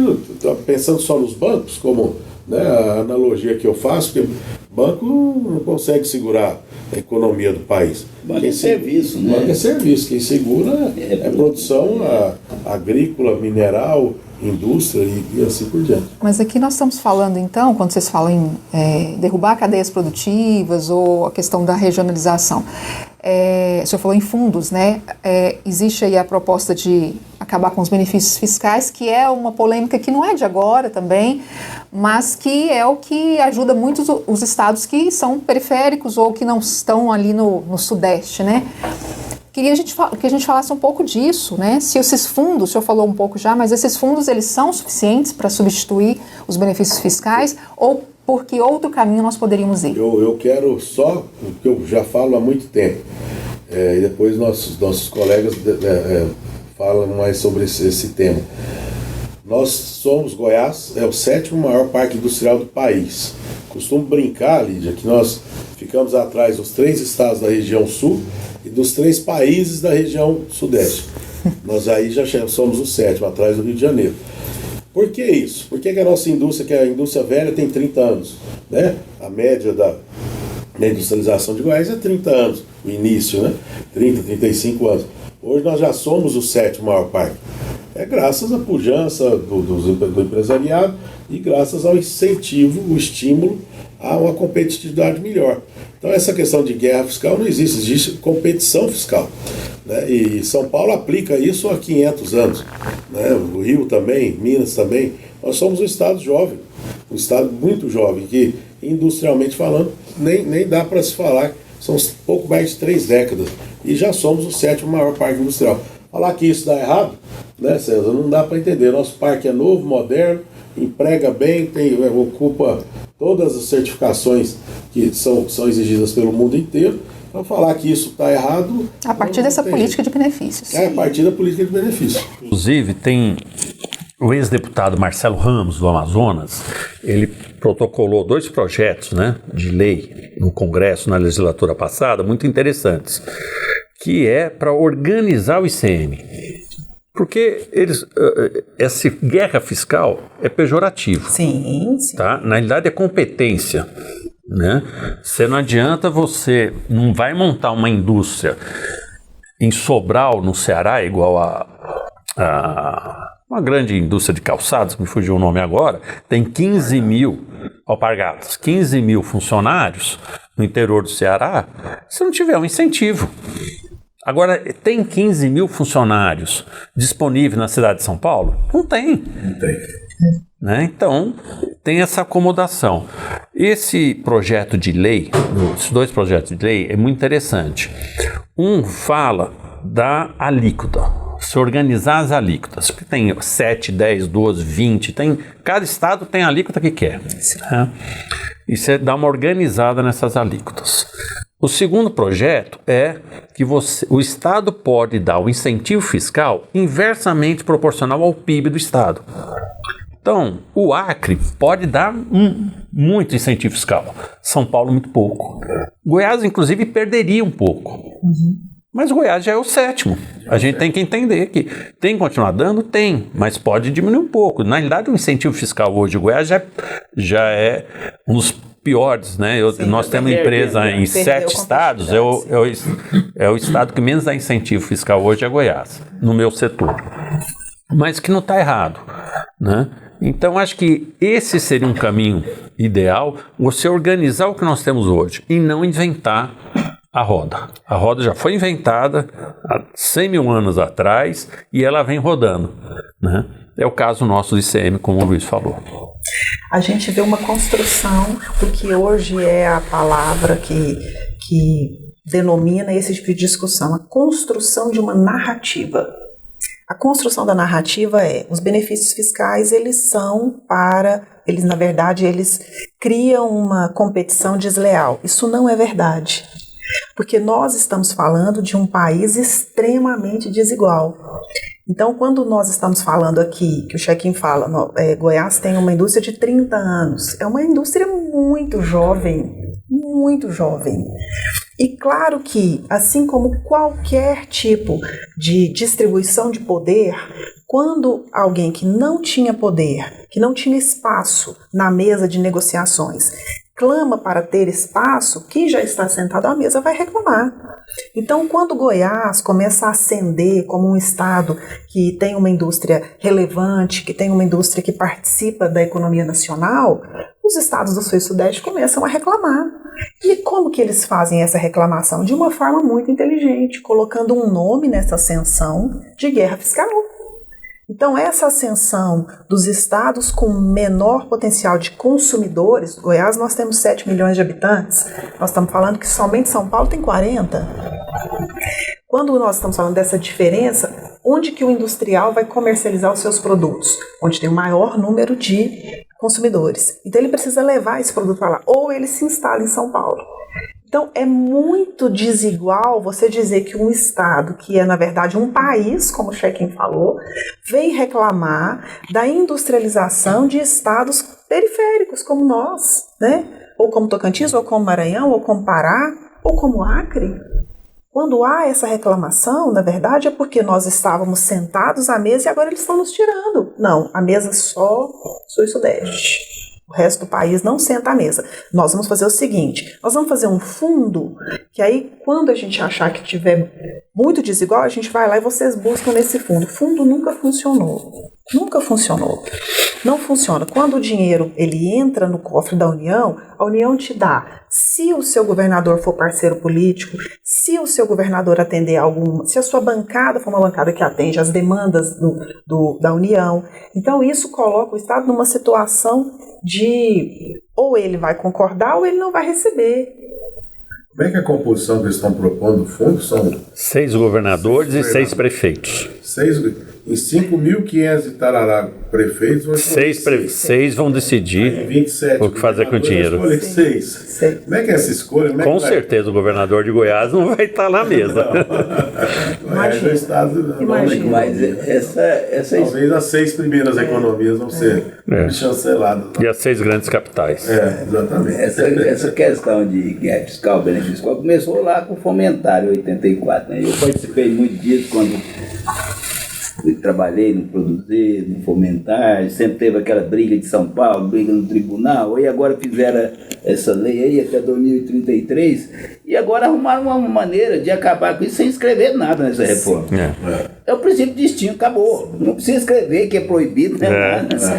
pensando só nos bancos, como, né, a analogia que eu faço, que banco não consegue segurar a economia do país. Banco é serviço, né? Banco é serviço. Quem segura é produção agrícola, mineral, indústria e assim por diante. Mas aqui nós estamos falando, então, quando vocês falam em derrubar cadeias produtivas ou a questão da regionalização, o senhor falou em fundos, né? Existe aí a proposta de acabar com os benefícios fiscais, que é uma polêmica que não é de agora também, mas que é o que ajuda muito os estados que são periféricos ou que não estão ali no Sudeste, né? Queria que a gente falasse um pouco disso, né? Se esses fundos, o senhor falou um pouco já, mas esses fundos, eles são suficientes para substituir os benefícios fiscais ou por que outro caminho nós poderíamos ir? Eu quero só o que eu já falo há muito tempo, e depois nossos colegas falam mais sobre esse tema. Nós somos, Goiás é o 7º maior parque industrial do país. Costumo brincar, Lídia, que nós ficamos atrás dos 3 estados da região sul e dos 3 países da região sudeste. Nós aí já somos o 7º, atrás do Rio de Janeiro. Por que isso? Por que a nossa indústria, que é a indústria velha, tem 30 anos? Né? A média da industrialização de Goiás é 30 anos, o início, né? 30, 35 anos. Hoje nós já somos o 7º maior parque. É graças à pujança do empresariado e graças ao incentivo, o estímulo a uma competitividade melhor. Então essa questão de guerra fiscal não existe, existe competição fiscal, né? E São Paulo aplica isso há 500 anos, né? O Rio também, Minas também. Nós somos um estado jovem, um estado muito jovem, que industrialmente falando nem dá para se falar, são pouco mais de 3 décadas e já somos o 7º maior parque industrial. Falar que isso dá errado, né, César? Não dá para entender. Nosso parque é novo, moderno, emprega bem, ocupa todas as certificações que são exigidas pelo mundo inteiro. Então, falar que isso está errado... A partir dessa política de benefícios. A partir da política de benefícios. Inclusive, tem o ex-deputado Marcelo Ramos, do Amazonas, ele protocolou 2 projetos, né, de lei no Congresso, na legislatura passada, muito interessantes, que é para organizar o ICM. Porque essa guerra fiscal é pejorativo. Sim, sim. Tá? Na realidade é competência. Né? Você não adianta, você não vai montar uma indústria em Sobral, no Ceará, igual a uma grande indústria de calçados, me fugiu o nome agora, tem 15 mil alpargatas, 15 mil funcionários no interior do Ceará, se não tiver um incentivo. Agora, tem 15 mil funcionários disponíveis na cidade de São Paulo? Não tem. Não tem. Né? Então, tem essa acomodação. Esse projeto de lei, esses 2 projetos de lei, é muito interessante. Um fala da alíquota, se organizar as alíquotas. Tem 7, 10, 12, 20, cada estado tem a alíquota que quer. Né? E você dá uma organizada nessas alíquotas. O segundo projeto é que o Estado pode dar o incentivo fiscal inversamente proporcional ao PIB do Estado. Então, o Acre pode dar muito incentivo fiscal. São Paulo, muito pouco. Goiás, inclusive, perderia um pouco. Uhum. Mas Goiás já é o 7º. A gente tem que entender que tem que continuar dando? Tem, mas pode diminuir um pouco. Na realidade, o incentivo fiscal hoje de Goiás já é um dos piores, né? Nós temos empresa em 7 estados, é o estado que menos dá incentivo fiscal hoje é Goiás, no meu setor. Mas que não está errado, né? Então, acho que esse seria um caminho ideal, você organizar o que nós temos hoje e não inventar a roda. A roda já foi inventada há 100 mil anos atrás e ela vem rodando, né? É o caso nosso do ICM, como o Luiz falou. A gente vê uma construção do que hoje é a palavra que denomina esse tipo de discussão, a construção de uma narrativa. A construção da narrativa os benefícios fiscais, eles na verdade, eles criam uma competição desleal. Isso não é verdade. Porque nós estamos falando de um país extremamente desigual. Então, quando nós estamos falando aqui, que o Chequim fala, Goiás tem uma indústria de 30 anos, é uma indústria muito jovem, muito jovem. E claro que, assim como qualquer tipo de distribuição de poder, quando alguém que não tinha poder, que não tinha espaço na mesa de negociações, clama para ter espaço, quem já está sentado à mesa vai reclamar. Então, quando Goiás começa a ascender como um estado que tem uma indústria relevante, que tem uma indústria que participa da economia nacional, os estados do Sul e Sudeste começam a reclamar. E como que eles fazem essa reclamação? De uma forma muito inteligente, colocando um nome nessa ascensão de guerra fiscal. Então, essa ascensão dos estados com menor potencial de consumidores, Goiás nós temos 7 milhões de habitantes, nós estamos falando que somente São Paulo tem 40. Quando nós estamos falando dessa diferença, onde que o industrial vai comercializar os seus produtos? Onde tem o maior número de consumidores. Então, ele precisa levar esse produto para lá, ou ele se instala em São Paulo. Então, é muito desigual você dizer que um estado, que é, na verdade, um país, como o Chequim falou, vem reclamar da industrialização de estados periféricos, como nós, né? Ou como Tocantins, ou como Maranhão, ou como Pará, ou como Acre. Quando há essa reclamação, na verdade, é porque nós estávamos sentados à mesa e agora eles estão nos tirando. Não, a mesa só Sul e Sudeste. O resto do país não senta à mesa. Nós vamos fazer o seguinte, nós vamos fazer um fundo, que aí quando a gente achar que tiver muito desigual, a gente vai lá e vocês buscam nesse fundo. O fundo nunca funcionou. Nunca funcionou. Não funciona. Quando o dinheiro ele entra no cofre da União, a União te dá. Se o seu governador for parceiro político, se o seu governador atender alguma, se a sua bancada for uma bancada que atende às demandas da União, então isso coloca o Estado numa situação de ou ele vai concordar ou ele não vai receber. Como é que a composição que eles estão propondo no fundo são? 6 governadores e 6 prefeitos. 6 em 5.500 e tarará prefeitos. 6 vão decidir 27, o que fazer com o dinheiro. 6. Como é que é essa escolha? Com certeza o governador de Goiás não vai estar na mesa. Imagina. Mas essa talvez as 6 primeiras economias vão ser chanceladas. E as 6 grandes capitais. Exatamente. Essa questão de guerra fiscal, benefício fiscal, começou lá com o Fomentário, em 84. Né? Eu participei muito disso quando trabalhei no Produzir, no Fomentar, sempre teve aquela briga de São Paulo, briga no tribunal, e agora fizeram essa lei aí até 2033, e agora arrumaram uma maneira de acabar com isso sem escrever nada nessa reforma. É o princípio de destino, acabou. Não precisa escrever que é proibido, né?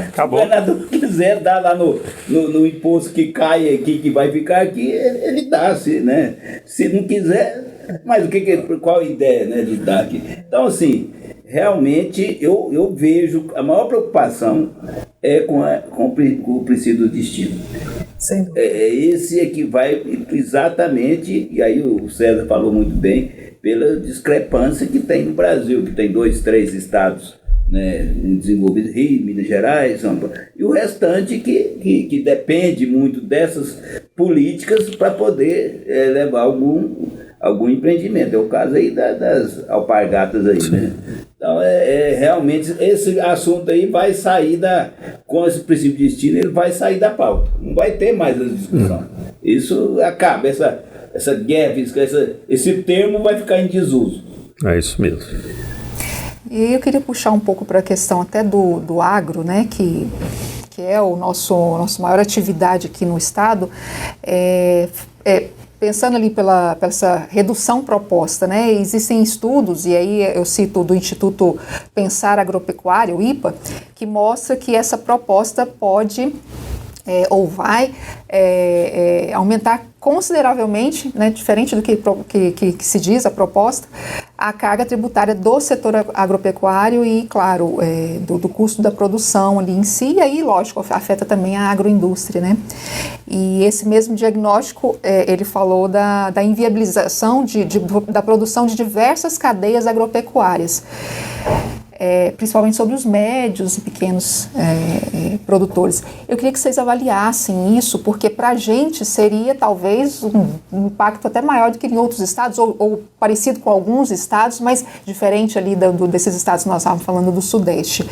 Acabou. Se o governador quiser dar lá no imposto que cai aqui, que vai ficar aqui, ele dá, né? Se não quiser, mas qual a ideia, né, de dar aqui? Então, assim, realmente eu vejo a maior preocupação é com o princípio do destino. Sim. Esse é que vai exatamente, e aí o César falou muito bem, pela discrepância que tem no Brasil, que tem 2, 3 estados, né, desenvolvidos, Rio, Minas Gerais, São Paulo, e o restante que depende muito dessas políticas para poder levar algum empreendimento. É o caso aí das alpargatas aí, né? Então, realmente, esse assunto aí vai sair com esse princípio de destino, ele vai sair da pauta. Não vai ter mais essa discussão. Isso acaba, essa guerra, esse termo vai ficar em desuso. É isso mesmo. E eu queria puxar um pouco para a questão até do agro, né, que é o nossa maior atividade aqui no estado, pensando ali pela essa redução proposta, né, existem estudos, e aí eu cito do Instituto Pensar Agropecuário, IPA, que mostra que essa proposta pode ou vai aumentar consideravelmente, né, diferente do que se diz a proposta, a carga tributária do setor agropecuário e, claro, do custo da produção ali em si, e aí, lógico, afeta também a agroindústria, né? E esse mesmo diagnóstico, ele falou da inviabilização da produção de diversas cadeias agropecuárias. Principalmente sobre os médios e pequenos produtores. Eu queria que vocês avaliassem isso, porque para a gente seria talvez um impacto até maior do que em outros estados, ou parecido com alguns estados, mas diferente ali desses estados que nós estávamos falando do Sudeste.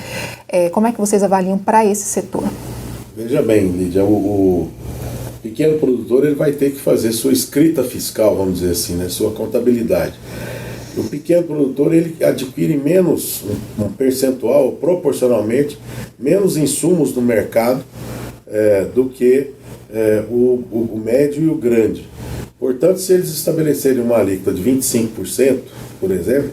Como é que vocês avaliam para esse setor? Veja bem, Lídia, o pequeno produtor ele vai ter que fazer sua escrita fiscal, vamos dizer assim, né, sua contabilidade. O pequeno produtor ele adquire menos, um percentual, proporcionalmente, menos insumos no mercado do que o médio e o grande. Portanto, se eles estabelecerem uma alíquota de 25%, por exemplo,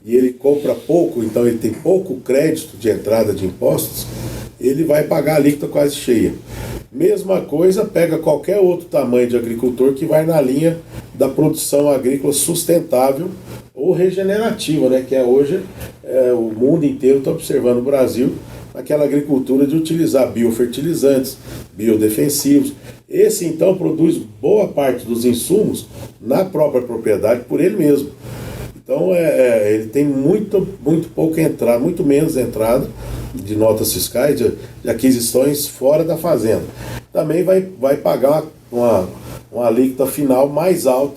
e ele compra pouco, então ele tem pouco crédito de entrada de impostos, ele vai pagar a alíquota quase cheia. Mesma coisa, pega qualquer outro tamanho de agricultor que vai na linha da produção agrícola sustentável ou regenerativa, né, que hoje o mundo inteiro está observando o Brasil naquela agricultura de utilizar biofertilizantes, biodefensivos. Esse, então, produz boa parte dos insumos na própria propriedade por ele mesmo. Então, ele tem muito pouca entrada, muito menos entrada de notas fiscais, de aquisições fora da fazenda. Também vai pagar uma alíquota final mais alta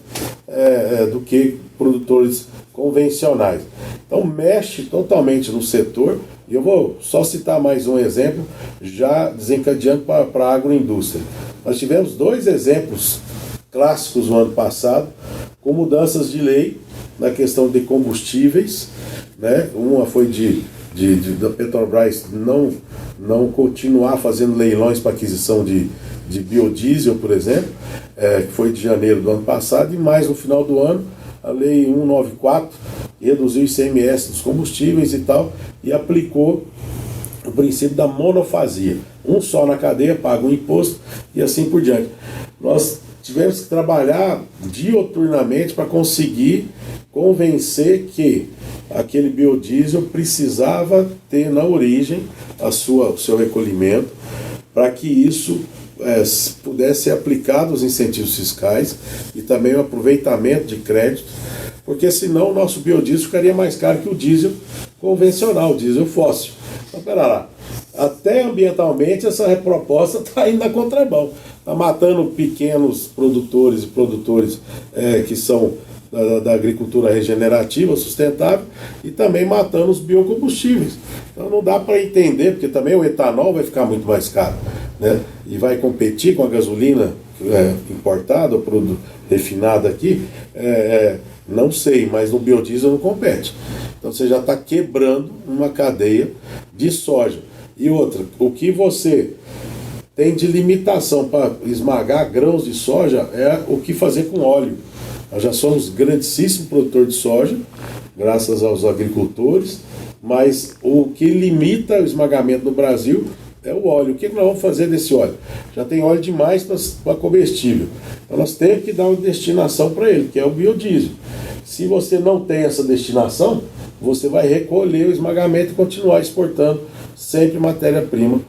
do que produtores convencionais. Então, mexe totalmente no setor. E eu vou só citar mais um exemplo, já desencadeando para a agroindústria. Nós tivemos 2 exemplos clássicos no ano passado, com mudanças de lei na questão de combustíveis, né? Uma foi da Petrobras não continuar fazendo leilões para aquisição de biodiesel, por exemplo, que foi de janeiro do ano passado, e mais no final do ano, a Lei 194 reduziu o ICMS dos combustíveis e tal, e aplicou o princípio da monofasia. Um só na cadeia paga um imposto e assim por diante. Nós tivemos que trabalhar dioturnamente para conseguir convencer que aquele biodiesel precisava ter na origem o seu recolhimento, para que isso pudesse ser aplicado os incentivos fiscais e também o aproveitamento de crédito, porque senão o nosso biodiesel ficaria mais caro que o diesel convencional, o diesel fóssil. Então, pera lá, até ambientalmente essa proposta está indo na contramão, está matando pequenos produtores e produtores que são da agricultura regenerativa, sustentável, e também matando os biocombustíveis. Então não dá para entender, porque também o etanol vai ficar muito mais caro, né? E vai competir com a gasolina importada, ou refinada aqui, não sei, mas no biodiesel não compete. Então você já está quebrando uma cadeia de soja. E outra, o que você tem de limitação para esmagar grãos de soja é o que fazer com óleo. Nós já somos grandíssimo produtor de soja, graças aos agricultores, mas o que limita o esmagamento no Brasil é o óleo. O que nós vamos fazer desse óleo? Já tem óleo demais para comestível. Então nós temos que dar uma destinação para ele, que é o biodiesel. Se você não tem essa destinação, você vai recolher o esmagamento e continuar exportando sempre matéria-prima,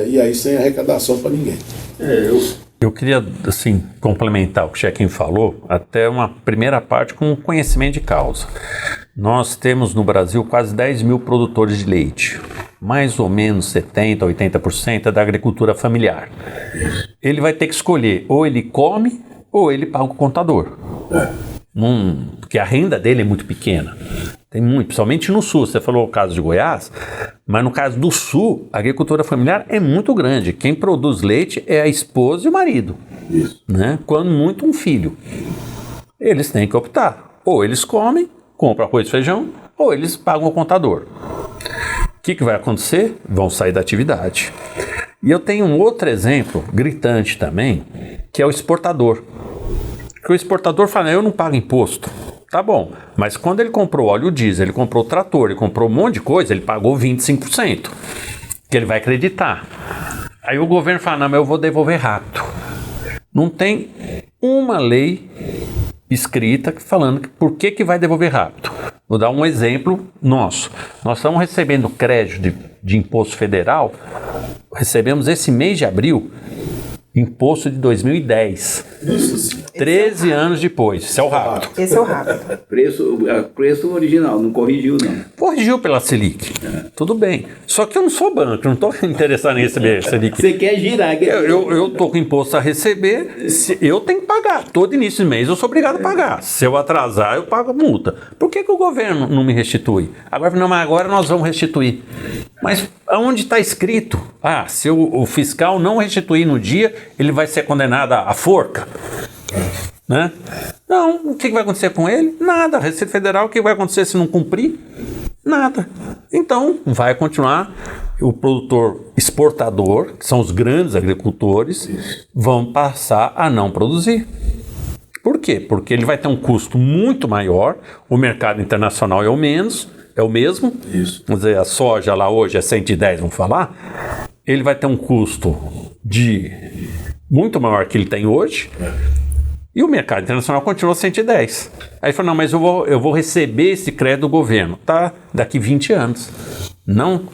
e aí sem arrecadação para ninguém. Eu queria, assim, complementar o que o Chequinho falou, até uma primeira parte com conhecimento de causa. Nós temos no Brasil quase 10 mil produtores de leite. Mais ou menos 70% a 80% é da agricultura familiar. Ele vai ter que escolher, ou ele come, ou ele paga o contador. Porque a renda dele é muito pequena. Tem muito, principalmente no sul. Você falou o caso de Goiás, mas no caso do sul, a agricultura familiar é muito grande. Quem produz leite é a esposa e o marido. Isso. Né? Quando muito, um filho. Eles têm que optar. Ou eles comem, compram arroz e feijão, ou eles pagam o contador. O que vai acontecer? Vão sair da atividade. E eu tenho um outro exemplo gritante também, que é o exportador. Que o exportador fala, eu não pago imposto. Tá bom, mas quando ele comprou óleo diesel, ele comprou trator, ele comprou um monte de coisa, ele pagou 25%, que ele vai acreditar. Aí o governo fala, não, mas eu vou devolver rápido. Não tem uma lei escrita falando por que vai devolver rápido. Vou dar um exemplo nosso. Nós estamos recebendo crédito de imposto federal, recebemos esse mês de abril, imposto de 2010. 13 anos depois. Esse é o rápido. Esse é o rápido. Preço original, não corrigiu, não. Corrigiu pela Selic. Tudo bem. Só que eu não sou banco, não estou interessado em receber Selic. Você quer girar. Eu estou com imposto a receber, eu tenho que pagar. Todo início de mês eu sou obrigado a pagar. Se eu atrasar, eu pago multa. Por que o governo não me restitui? Agora, não, mas agora nós vamos restituir. Mas aonde está escrito? Se o fiscal não restituir no dia, ele vai ser condenado à forca. Né? Não, o que vai acontecer com ele? Nada. A Receita Federal, o que vai acontecer se não cumprir? Nada. Então, vai continuar o produtor exportador, que são os grandes agricultores, vão passar a não produzir. Por quê? Porque ele vai ter um custo muito maior, o mercado internacional é o mesmo. Isso. Vamos dizer, a soja lá hoje é 110, vamos falar. Ele vai ter um custo de muito maior que ele tem hoje. E o mercado internacional continua 110. Aí ele falou, não, mas eu vou receber esse crédito do governo. Tá, daqui 20 anos. Não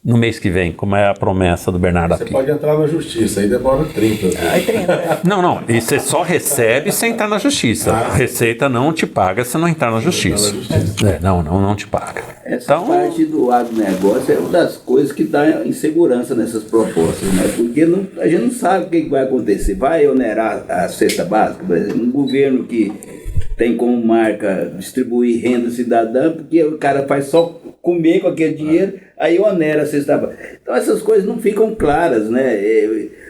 no mês que vem, como é a promessa do Bernardo aqui. Você pode entrar na justiça, aí demora 30. Aí 30. Não, e você só recebe sem entrar na justiça. A Receita não te paga se não entrar na justiça. Não te paga. Essa parte do agronegócio é uma das coisas que dá insegurança nessas propostas, né? Porque a gente não sabe o que vai acontecer. Vai onerar a cesta básica, por exemplo, um governo que tem como marca distribuir renda cidadã, porque o cara faz só comer com aquele dinheiro, aí onera a cesta básica. Então essas coisas não ficam claras, né?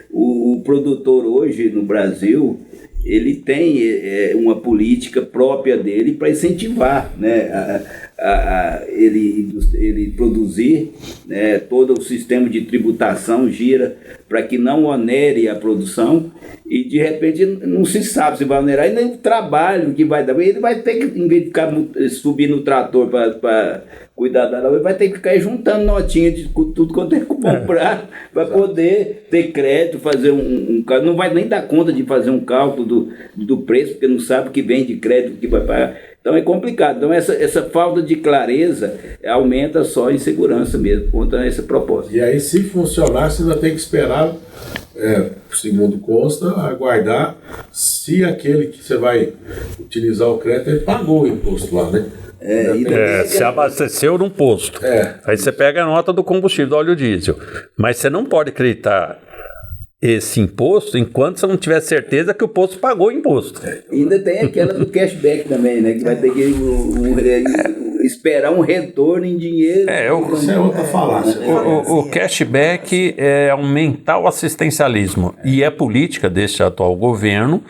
O produtor hoje no Brasil, ele tem uma política própria dele para incentivar, né, ele produzir, né, todo o sistema de tributação gira para que não onere a produção e de repente não se sabe se vai onerar e nem o trabalho que vai dar. Ele vai ter que, em vez de ficar subir no trator para cuidar da lavoura, ele vai ter que ficar juntando notinha de tudo quanto ele comprar para poder ter crédito, fazer um cálculo. Não vai nem dar conta de fazer um cálculo do preço, porque não sabe o que vem de crédito que vai pagar. Então é complicado. Então essa falta de clareza aumenta só a insegurança mesmo contra essa proposta. E aí, se funcionar, você ainda tem que esperar, segundo consta, aguardar se aquele que você vai utilizar o crédito, ele pagou o imposto lá, né? Se abasteceu num posto. Aí você pega a nota do combustível, do óleo diesel. Mas você não pode acreditar esse imposto enquanto você não tiver certeza que o posto pagou o imposto. Ainda tem aquela do cashback também, né? Que vai ter que esperar um retorno em dinheiro. Isso é outra falácia. O cashback é aumentar o assistencialismo. E é política deste atual governo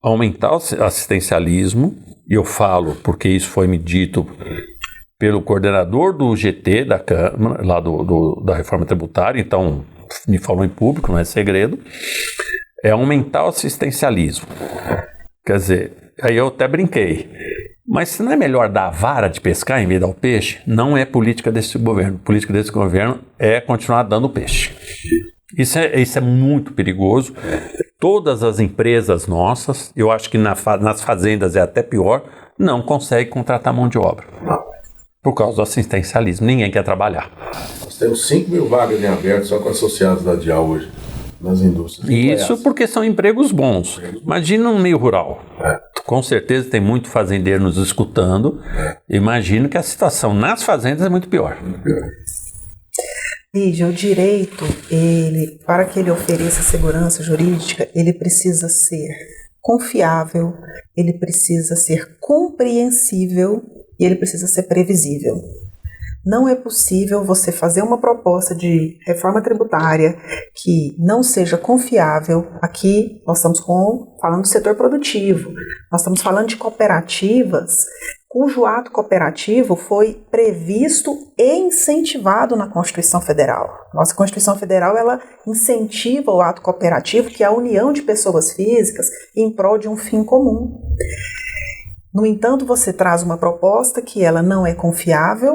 aumentar o assistencialismo. E eu falo porque isso foi me dito pelo coordenador do GT da Câmara, lá da reforma tributária, então me falou em público, não é segredo, é aumentar o assistencialismo. Quer dizer, aí eu até brinquei, mas se não é melhor dar a vara de pescar em vez de dar o peixe, não é política desse governo. A política desse governo é continuar dando peixe. Isso é muito perigoso. Todas as empresas nossas, eu acho que nas fazendas é até pior, não conseguem contratar mão de obra. Por causa do assistencialismo. Ninguém quer trabalhar. Nós temos 5 mil vagas em aberto só com associados da DIAL hoje, nas indústrias. Isso porque são empregos bons. Imagina um meio rural. Com certeza tem muito fazendeiro nos escutando. Imagino que a situação nas fazendas é muito pior. Lígia, o direito, para que ele ofereça segurança jurídica, ele precisa ser confiável, ele precisa ser compreensível e ele precisa ser previsível. Não é possível você fazer uma proposta de reforma tributária que não seja confiável. Aqui nós estamos falando do setor produtivo, nós estamos falando de cooperativas cujo ato cooperativo foi previsto e incentivado na Constituição Federal. Nossa Constituição Federal, ela incentiva o ato cooperativo, que é a união de pessoas físicas em prol de um fim comum. No entanto, você traz uma proposta que ela não é confiável,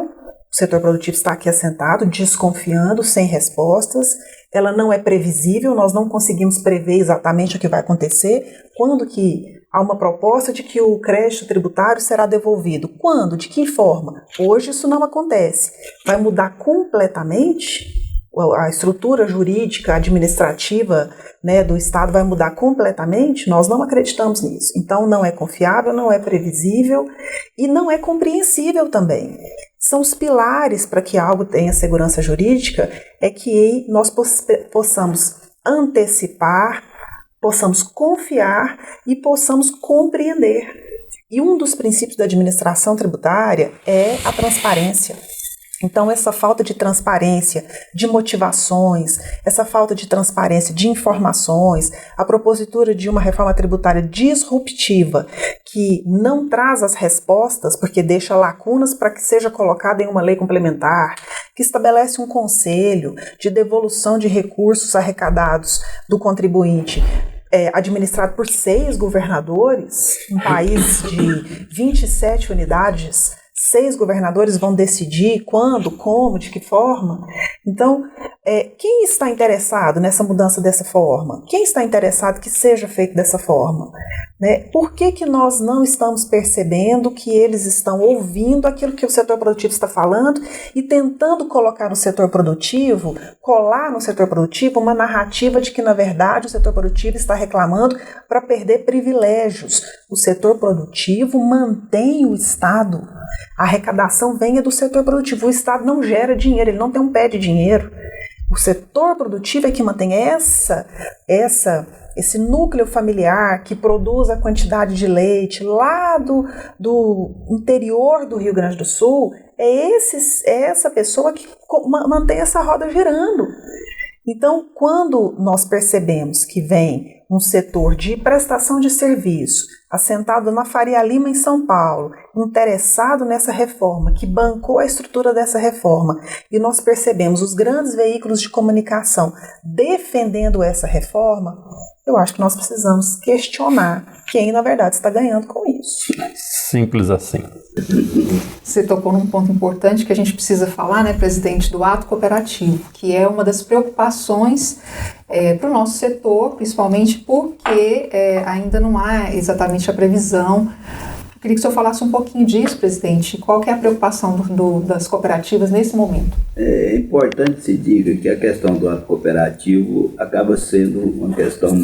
o setor produtivo está aqui assentado, desconfiando, sem respostas, ela não é previsível, nós não conseguimos prever exatamente o que vai acontecer, quando que há uma proposta de que o crédito tributário será devolvido. Quando? De que forma? Hoje isso não acontece. Vai mudar completamente? A estrutura jurídica, administrativa, né, do Estado vai mudar completamente? Nós não acreditamos nisso. Então não é confiável, não é previsível e não é compreensível também. São os pilares para que algo tenha segurança jurídica, é que nós possamos antecipar, possamos confiar e possamos compreender. E um dos princípios da administração tributária é a transparência. Então, essa falta de transparência de motivações, essa falta de transparência de informações, a propositura de uma reforma tributária disruptiva que não traz as respostas, porque deixa lacunas para que seja colocada em uma lei complementar, que estabelece um conselho de devolução de recursos arrecadados do contribuinte, administrado por 6 governadores, um país de 27 unidades, 6 governadores vão decidir quando, como, de que forma. Então, quem está interessado nessa mudança dessa forma? Quem está interessado que seja feito dessa forma? Né? Por que nós não estamos percebendo que eles estão ouvindo aquilo que o setor produtivo está falando e tentando colocar no setor produtivo, colar no setor produtivo uma narrativa de que, na verdade, o setor produtivo está reclamando para perder privilégios? O setor produtivo mantém o Estado. A arrecadação venha do setor produtivo. O Estado não gera dinheiro, ele não tem um pé de dinheiro. O setor produtivo é que mantém esse núcleo familiar que produz a quantidade de leite lá do interior do Rio Grande do Sul. É essa pessoa que mantém essa roda girando. Então, quando nós percebemos que vem um setor de prestação de serviço, assentado na Faria Lima, em São Paulo, interessado nessa reforma, que bancou a estrutura dessa reforma, e nós percebemos os grandes veículos de comunicação defendendo essa reforma, eu acho que nós precisamos questionar quem, na verdade, está ganhando com isso. Simples assim. Você tocou num ponto importante que a gente precisa falar, né, presidente, do ato cooperativo, que é uma das preocupações para o nosso setor, principalmente porque ainda não há exatamente a previsão. Eu queria que o senhor falasse um pouquinho disso, presidente. Qual que é a preocupação das cooperativas nesse momento? É importante se diga que a questão do ato cooperativo acaba sendo uma questão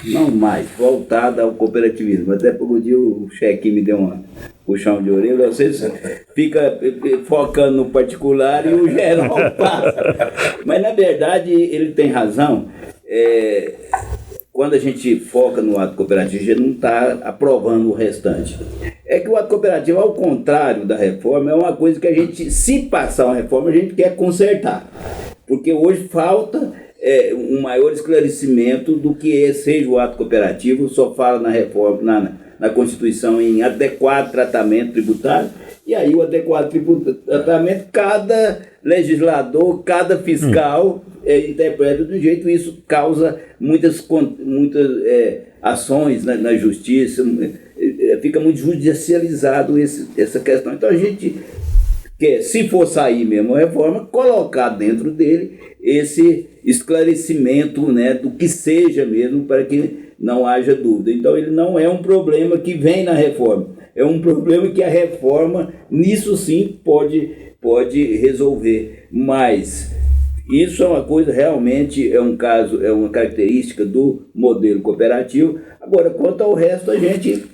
não mais voltada ao cooperativismo. Até porque o dia o Chequinho me deu uma puxão de orelha, vocês fica focando no particular e o geral passa. Mas na verdade ele tem razão. Quando a gente foca no ato cooperativo, a gente não está aprovando o restante. É que o ato cooperativo, ao contrário da reforma, é uma coisa que a gente, se passar uma reforma, a gente quer consertar. Porque hoje falta um maior esclarecimento do que seja o ato cooperativo. Só fala na reforma, na Constituição, em adequado tratamento tributário. E aí o adequado tratamento, cada legislador, cada fiscal interpreta do jeito, isso causa muitas ações na justiça, fica muito judicializado essa questão. Então a gente quer, se for sair mesmo a reforma, colocar dentro dele esse esclarecimento, né, do que seja mesmo, para que não haja dúvida. Então ele não é um problema que vem na reforma, é um problema que a reforma, nisso sim, pode resolver. Mas isso é uma coisa, realmente é um caso, é uma característica do modelo cooperativo. Agora, quanto ao resto, a gente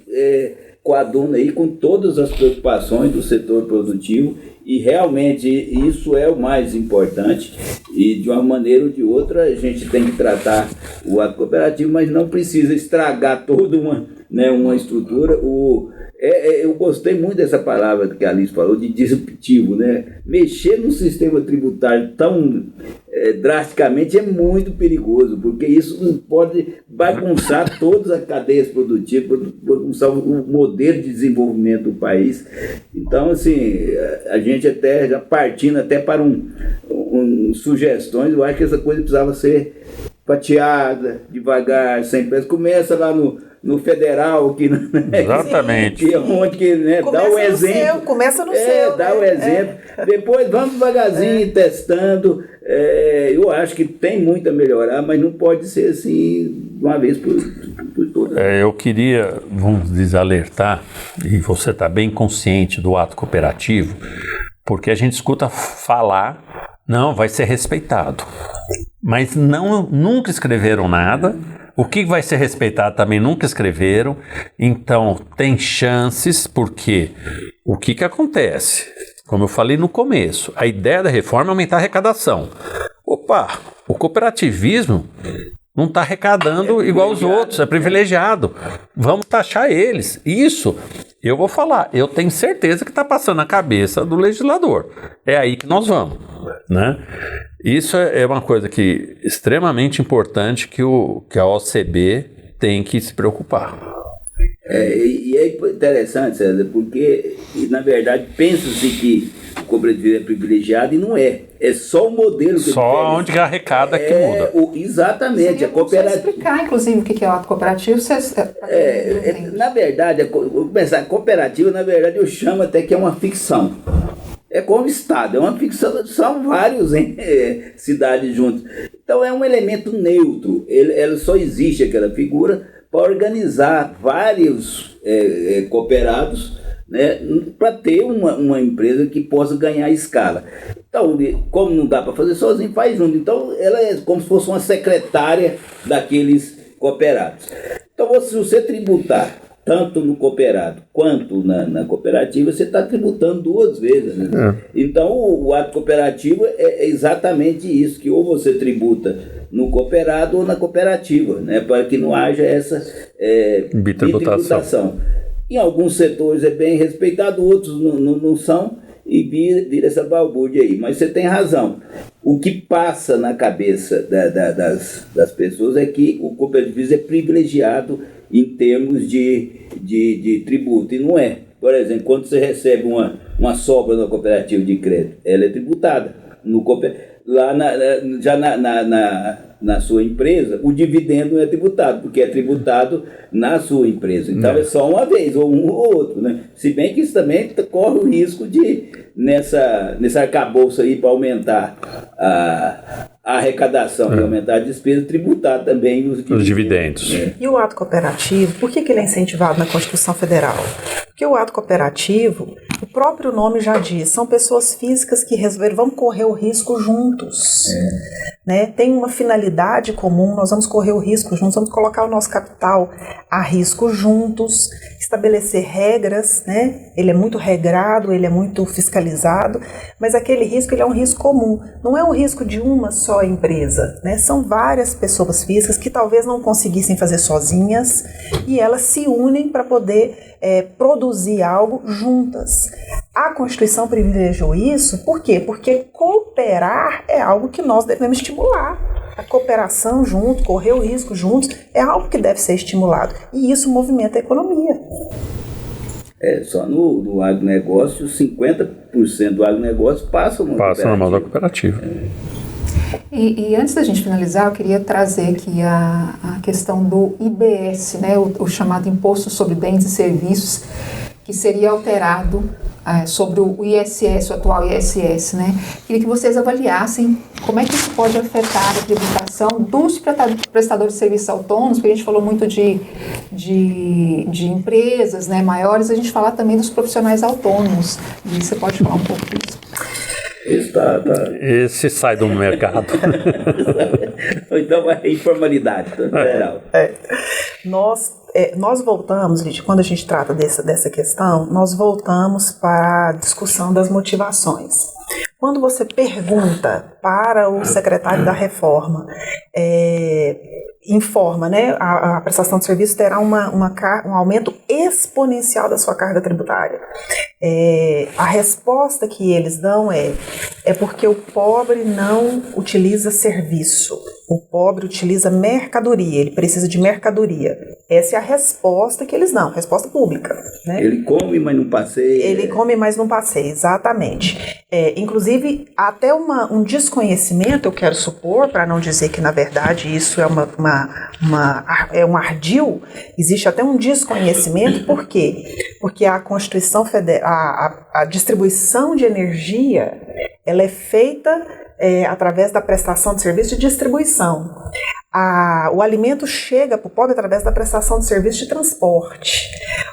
coaduna aí com todas as preocupações do setor produtivo, e realmente isso é o mais importante, e de uma maneira ou de outra a gente tem que tratar o ato cooperativo, mas não precisa estragar toda uma estrutura. Eu gostei muito dessa palavra que a Alice falou, de disruptivo, né? Mexer no sistema tributário tão drasticamente é muito perigoso, porque isso pode bagunçar todas as cadeias produtivas, bagunçar o modelo de desenvolvimento do país. Então, assim, a gente até já partindo até para sugestões, eu acho que essa coisa precisava ser fatiada, devagar, sem pressa. Começa lá no federal, que exatamente, que é onde que, né, dá o exemplo. Começa no seu. Dá o exemplo. Depois vamos devagarzinho, testando. Eu acho que tem muito a melhorar, mas não pode ser assim de uma vez por todas. Eu queria, vamos desalertar, e você está bem consciente do ato cooperativo, porque a gente escuta falar, não, vai ser respeitado. Mas nunca escreveram nada. O que vai ser respeitado também nunca escreveram. Então tem chances, porque o que acontece? Como eu falei no começo, a ideia da reforma é aumentar a arrecadação. Opa, o cooperativismo não está arrecadando igual os outros, é privilegiado. Vamos taxar eles. Isso eu vou falar, eu tenho certeza que está passando na cabeça do legislador. É aí que nós vamos, né? Isso é uma coisa que extremamente importante que a OCB tem que se preocupar. E é interessante, César, porque na verdade pensa-se que o cooperativo é privilegiado e não é. É só o modelo que só onde arrecada que muda. Exatamente. A cooperativa. Explicar, inclusive, o que é o ato cooperativo. Na verdade, a cooperativa, na verdade, eu chamo até que é uma ficção. É como o Estado, é uma ficção, são vários cidades juntas. Então é um elemento neutro, ela só existe aquela figura para organizar vários cooperados, né, para ter uma empresa que possa ganhar escala. Então, como não dá para fazer sozinho, faz junto. Então ela é como se fosse uma secretária daqueles cooperados. Então, se você tributar tanto no cooperado quanto na cooperativa, você está tributando duas vezes, né? Então, o ato cooperativo é exatamente isso, que ou você tributa no cooperado ou na cooperativa, né? Para que não haja essa bitributação. Em alguns setores é bem respeitado, outros não são, e vira essa balbúrdia aí. Mas você tem razão. O que passa na cabeça das pessoas é que o cooperativismo é privilegiado em termos de tributo, e não é. Por exemplo, quando você recebe uma sobra na cooperativa de crédito, ela é tributada. Lá na sua empresa, o dividendo não é tributado, porque é tributado na sua empresa. Então é só uma vez, ou um ou outro, né? Se bem que isso também corre o risco de, nesse arcabouço aí, para aumentar a arrecadação e aumentar a despesa, tributar também os dividendos. E o ato cooperativo, por que ele é incentivado na Constituição Federal? Porque o ato cooperativo, o próprio nome já diz, são pessoas físicas que resolveram, vamos correr o risco juntos. Né? Tem uma finalidade comum, nós vamos correr o risco juntos, vamos colocar o nosso capital a risco juntos, estabelecer regras, né? Ele é muito regrado, ele é muito fiscalizado, mas aquele risco ele é um risco comum, não é um risco de uma só empresa, né? São várias pessoas físicas que talvez não conseguissem fazer sozinhas e elas se unem para poder produzir algo juntas. A Constituição privilegiou isso, por quê? Porque cooperar é algo que nós devemos estimular. A cooperação junto, correr o risco juntos, é algo que deve ser estimulado. E isso movimenta a economia. Só no agronegócio, 50% do agronegócio passa na mão da cooperativa. E antes da gente finalizar, eu queria trazer aqui a questão do IBS, né, o chamado Imposto sobre Bens e Serviços, que seria alterado sobre o ISS, o atual ISS, né? Queria que vocês avaliassem como é que isso pode afetar a tributação dos prestadores de serviços autônomos, porque a gente falou muito de empresas, né, maiores, a gente fala também dos profissionais autônomos. E você pode falar um pouco disso? Esse sai do mercado. Então é informalidade geral. Nós voltamos, Lídia, quando a gente trata dessa questão, nós voltamos para a discussão das motivações. Quando você pergunta para o secretário da reforma, informa, né, a prestação de serviço terá um aumento exponencial da sua carga tributária. A resposta que eles dão é porque o pobre não utiliza serviço, o pobre utiliza mercadoria, ele precisa de mercadoria. Essa é a resposta que eles dão, resposta pública. Né? Ele come, mas não passeia. Ele come, mas não passeia, exatamente. Inclusive, até um desconhecimento, eu quero supor, para não dizer que, na verdade, isso é um ardil, existe até um desconhecimento, por quê? Porque a Constituição Federal, a distribuição de energia, ela é feita através da prestação de serviço de distribuição. O alimento chega para o pobre através da prestação de serviço de transporte.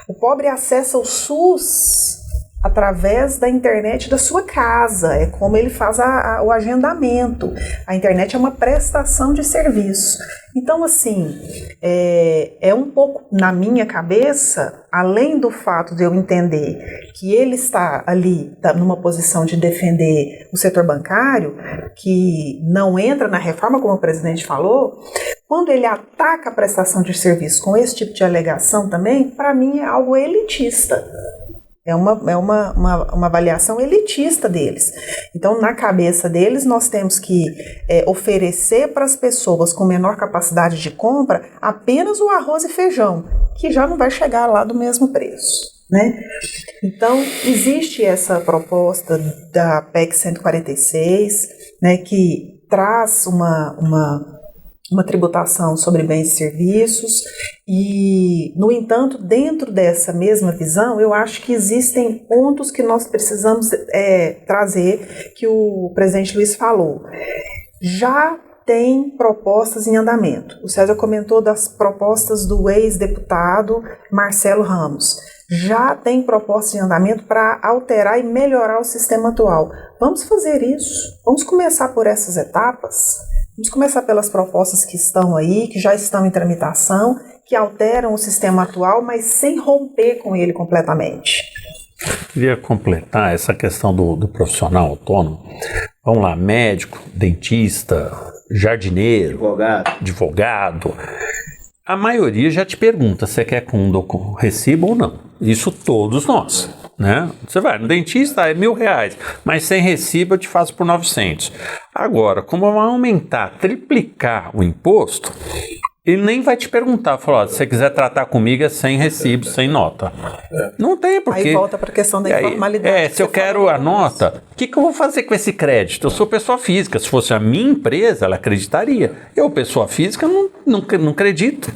O pobre acessa o SUS através da internet da sua casa, é como ele faz o agendamento. A internet é uma prestação de serviço. Então, assim, é um pouco, na minha cabeça, além do fato de eu entender que ele está ali, numa posição de defender o setor bancário, que não entra na reforma, como o presidente falou, Quando ele ataca a prestação de serviço com esse tipo de alegação também, para mim é algo elitista. É uma avaliação elitista deles. Então, na cabeça deles, nós temos que oferecer para as pessoas com menor capacidade de compra apenas o arroz e feijão, que já não vai chegar lá do mesmo preço, né? Então, existe essa proposta da PEC 146, né, que traz uma tributação sobre bens e serviços e, no entanto, dentro dessa mesma visão, eu acho que existem pontos que nós precisamos trazer, que o presidente Luiz falou. Já tem propostas em andamento. O César comentou das propostas do ex-deputado Marcelo Ramos. Já tem propostas em andamento para alterar e melhorar o sistema atual. Vamos fazer isso. Vamos começar por essas etapas. Vamos começar pelas propostas que estão aí, que já estão em tramitação, que alteram o sistema atual, mas sem romper com ele completamente. Queria completar essa questão do profissional autônomo. Vamos lá, médico, dentista, jardineiro, advogado. A maioria já te pergunta se quer com recibo ou não. Isso todos nós, né? Você vai no dentista, é R$1.000, mas sem recibo eu te faço por 900. Agora, como vai aumentar, triplicar o imposto, ele nem vai te perguntar, falar, se você quiser tratar comigo é sem recibo, sem nota. Não tem porque... Aí volta para a questão da informalidade. Se eu quero a nota, o que eu vou fazer com esse crédito? Eu sou pessoa física, se fosse a minha empresa, ela acreditaria. Eu, pessoa física, não acredito.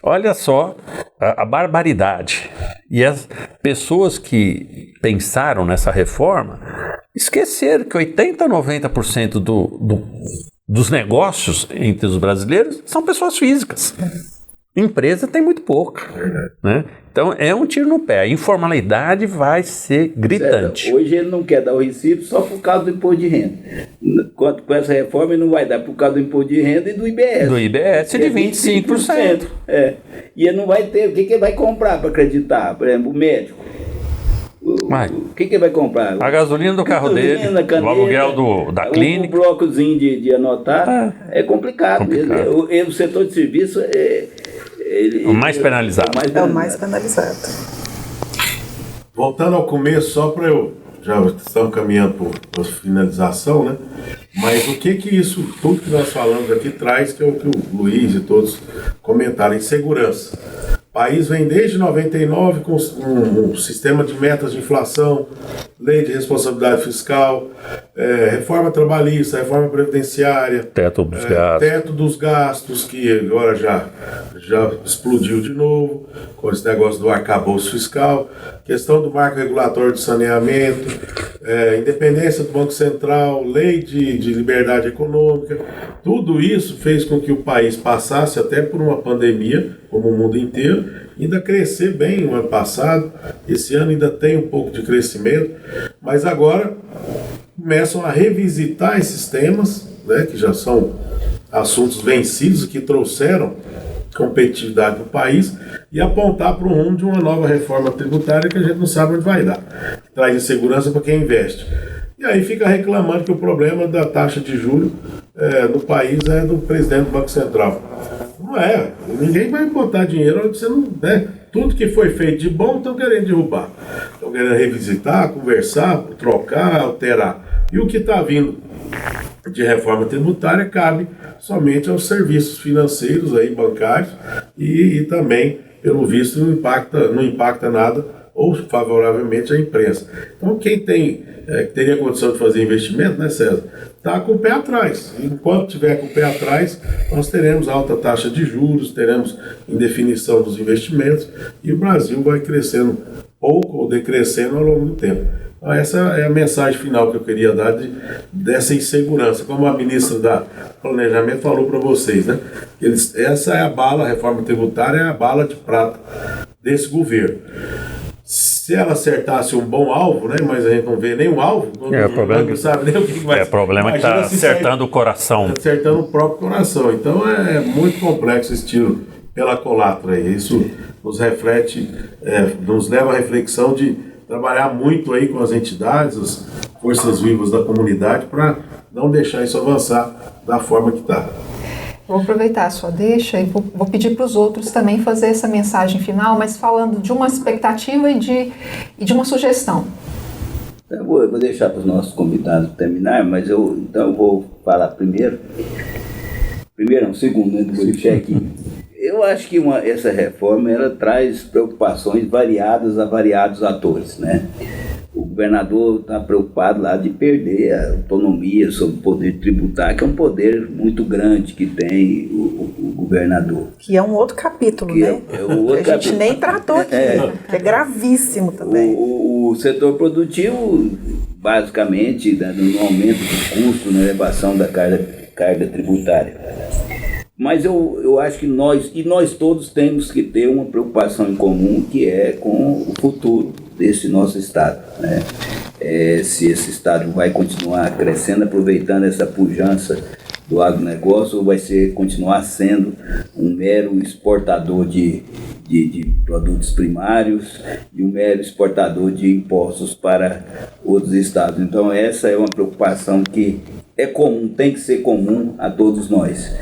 Olha só a barbaridade. E as pessoas que pensaram nessa reforma esqueceram que 80% a 90% dos negócios entre os brasileiros são pessoas físicas. Empresa tem muito pouco, né? Então é um tiro no pé. A informalidade vai ser gritante. Certo. Hoje ele não quer dar o recibo só por causa do imposto de renda. Com essa reforma ele não vai dar por causa do imposto de renda e do IBS. Do IBS de 25%. E ele não vai ter. O que ele vai comprar para acreditar? Por exemplo, o médico. O que ele vai comprar? A gasolina do carro dele, caneta, o aluguel da clínica. Um blocozinho de anotar. É complicado. O setor de serviço o mais penalizado. É o mais penalizado. Voltando ao começo, só para já estamos caminhando por finalização, né? Mas o que isso, tudo que nós falamos aqui traz, que é o que o Luiz e todos comentaram, insegurança. O país vem desde 99 com um sistema de metas de inflação, lei de responsabilidade fiscal, reforma trabalhista, reforma previdenciária, teto dos gastos, que agora já explodiu de novo, com esse negócio do arcabouço fiscal, questão do marco regulatório de saneamento, independência do Banco Central, lei de liberdade econômica. Tudo isso fez com que o país passasse até por uma pandemia, como o mundo inteiro, ainda crescer bem no ano passado. Esse ano ainda tem um pouco de crescimento, mas agora começam a revisitar esses temas, né, que já são assuntos vencidos, que trouxeram competitividade para o país, e apontar para o rumo de uma nova reforma tributária que a gente não sabe onde vai dar, que traz insegurança para quem investe. E aí fica reclamando que o problema da taxa de juros no país é do presidente do Banco Central. Não é, ninguém vai botar dinheiro onde você não... Né? Tudo que foi feito de bom estão querendo derrubar. Estão querendo revisitar, conversar, trocar, alterar. E o que está vindo de reforma tributária cabe somente aos serviços financeiros, aí, bancários, e também, pelo visto, não impacta nada, ou favoravelmente a imprensa. Então, quem teria condição de fazer investimento, né, César, está com o pé atrás. Enquanto tiver com o pé atrás, nós teremos alta taxa de juros, teremos indefinição dos investimentos, e o Brasil vai crescendo pouco ou decrescendo ao longo do tempo. Então, essa é a mensagem final que eu queria dar dessa insegurança. Como a ministra da Planejamento falou para vocês, né? Essa é a reforma tributária é a bala de prata desse governo. Se ela acertasse um bom alvo, né, mas a gente não vê nenhum alvo, o problema não sabe nem o que vai ser. O problema é que está acertando o coração. Acertando o próprio coração. Então é muito complexo esse tiro pela culatra aí. Isso nos reflete, nos leva à reflexão de trabalhar muito aí com as entidades, as forças vivas da comunidade, para não deixar isso avançar da forma que está. Vou aproveitar a sua deixa e vou pedir para os outros também fazer essa mensagem final, mas falando de uma expectativa e de uma sugestão. Eu vou deixar para os nossos convidados terminar, mas eu vou falar segundo, né, depois do check-in. Eu acho que essa reforma ela traz preocupações variadas a variados atores, né? O governador está preocupado lá de perder a autonomia sobre o poder tributário, que é um poder muito grande que tem o governador. Que é um outro capítulo, né? A gente nem tratou aqui, que é gravíssimo também. O setor produtivo, basicamente, no aumento do custo, na elevação da carga tributária. Mas eu acho que nós todos temos que ter uma preocupação em comum, que é com o futuro desse nosso Estado, né? Se esse Estado vai continuar crescendo, aproveitando essa pujança do agronegócio, ou vai continuar sendo um mero exportador de produtos primários e um mero exportador de impostos para outros estados. Então essa é uma preocupação que é comum, tem que ser comum a todos nós.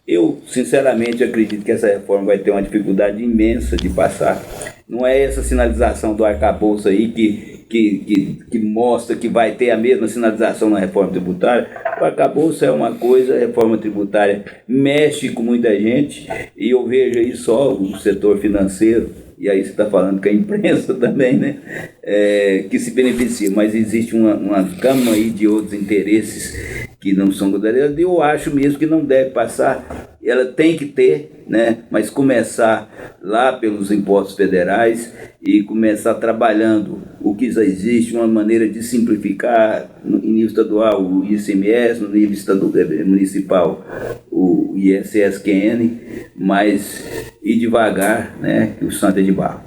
Eu, sinceramente, acredito que essa reforma vai ter uma dificuldade imensa de passar. Não é essa sinalização do arcabouço aí que mostra que vai ter a mesma sinalização na reforma tributária. O arcabouço é uma coisa, a reforma tributária mexe com muita gente, e eu vejo aí só o setor financeiro, e aí você está falando que a imprensa também, né, que se beneficia, mas existe uma gama aí de outros interesses que não são considerados, e eu acho mesmo que não deve passar. Ela tem que ter, né, mas começar lá pelos impostos federais e começar trabalhando o que já existe, uma maneira de simplificar em nível estadual o ICMS, no nível municipal o ISSQN, mas ir devagar, né, que o santo é de barro.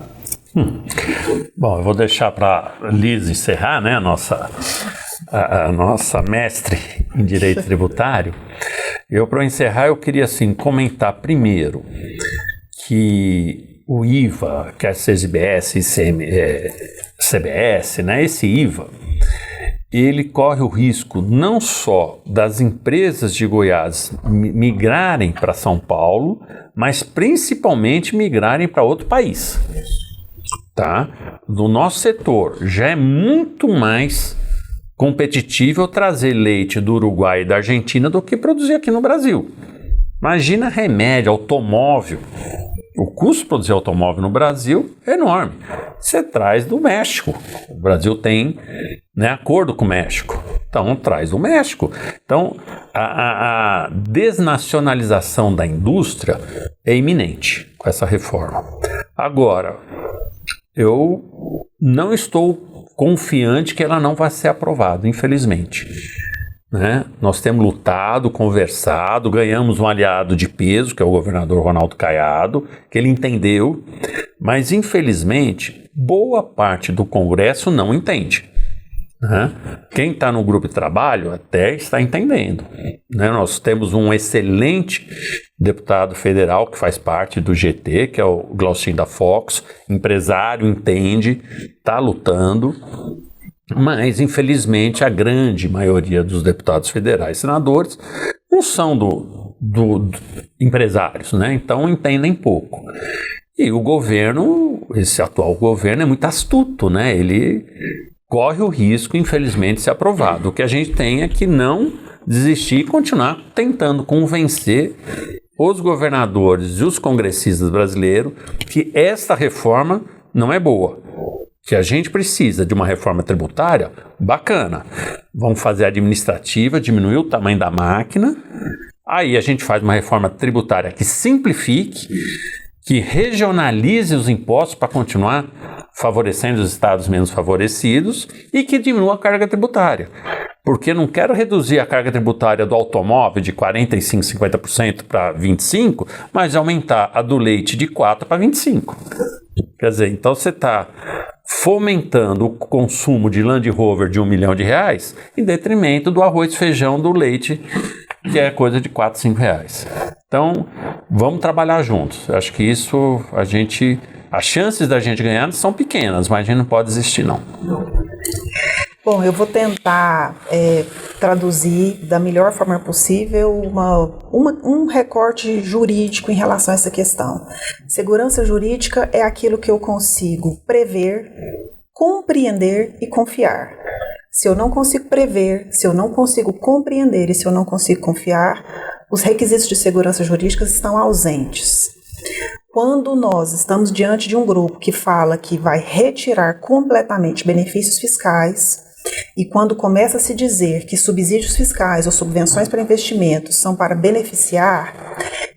Bom, eu vou deixar para Liz encerrar, né, a nossa mestre em direito tributário. Para encerrar, eu queria assim comentar primeiro que o IVA, quer seja IBS, CBS, né, esse IVA, ele corre o risco não só das empresas de Goiás migrarem para São Paulo, mas principalmente migrarem para outro país. Tá? Do nosso setor já é muito mais competitivo trazer leite do Uruguai e da Argentina do que produzir aqui no Brasil. Imagina remédio, automóvel. O custo de produzir automóvel no Brasil é enorme. Você traz do México. O Brasil tem, né, acordo com o México. Então, traz do México. Então, a desnacionalização da indústria é iminente com essa reforma. Agora, eu não estou confiante que ela não vai ser aprovada, infelizmente. Né? Nós temos lutado, conversado, ganhamos um aliado de peso, que é o governador Ronaldo Caiado, que ele entendeu, mas infelizmente boa parte do Congresso não entende. Né? Quem está no grupo de trabalho até está entendendo. Né? Nós temos um excelente deputado federal que faz parte do GT, que é o Glaucin da Fox, empresário, entende, está lutando, mas infelizmente a grande maioria dos deputados federais e senadores não são do empresários, né? Então entendem pouco. E o governo, esse atual governo é muito astuto, né? Ele corre o risco, infelizmente, de ser aprovado. O que a gente tem é que não desistir e continuar tentando convencer os governadores e os congressistas brasileiros que esta reforma não é boa. Que a gente precisa de uma reforma tributária bacana. Vamos fazer administrativa, diminuir o tamanho da máquina. Aí a gente faz uma reforma tributária que simplifique, que regionalize os impostos para continuar favorecendo os estados menos favorecidos e que diminua a carga tributária. Porque não quero reduzir a carga tributária do automóvel de 45%, 50% para 25%, mas aumentar a do leite de 4% para 25%. Quer dizer, então você está fomentando o consumo de Land Rover de R$1 milhão em detrimento do arroz e feijão, do leite, que é coisa de R$4, R$5. Então, vamos trabalhar juntos. Eu acho que isso, as chances da gente ganhar são pequenas, mas a gente não pode desistir, não. Bom, eu vou tentar traduzir da melhor forma possível um recorte jurídico em relação a essa questão. Segurança jurídica é aquilo que eu consigo prever, compreender e confiar. Se eu não consigo prever, se eu não consigo compreender e se eu não consigo confiar, os requisitos de segurança jurídica estão ausentes. Quando nós estamos diante de um grupo que fala que vai retirar completamente benefícios fiscais, e quando começa a se dizer que subsídios fiscais ou subvenções para investimentos são para beneficiar,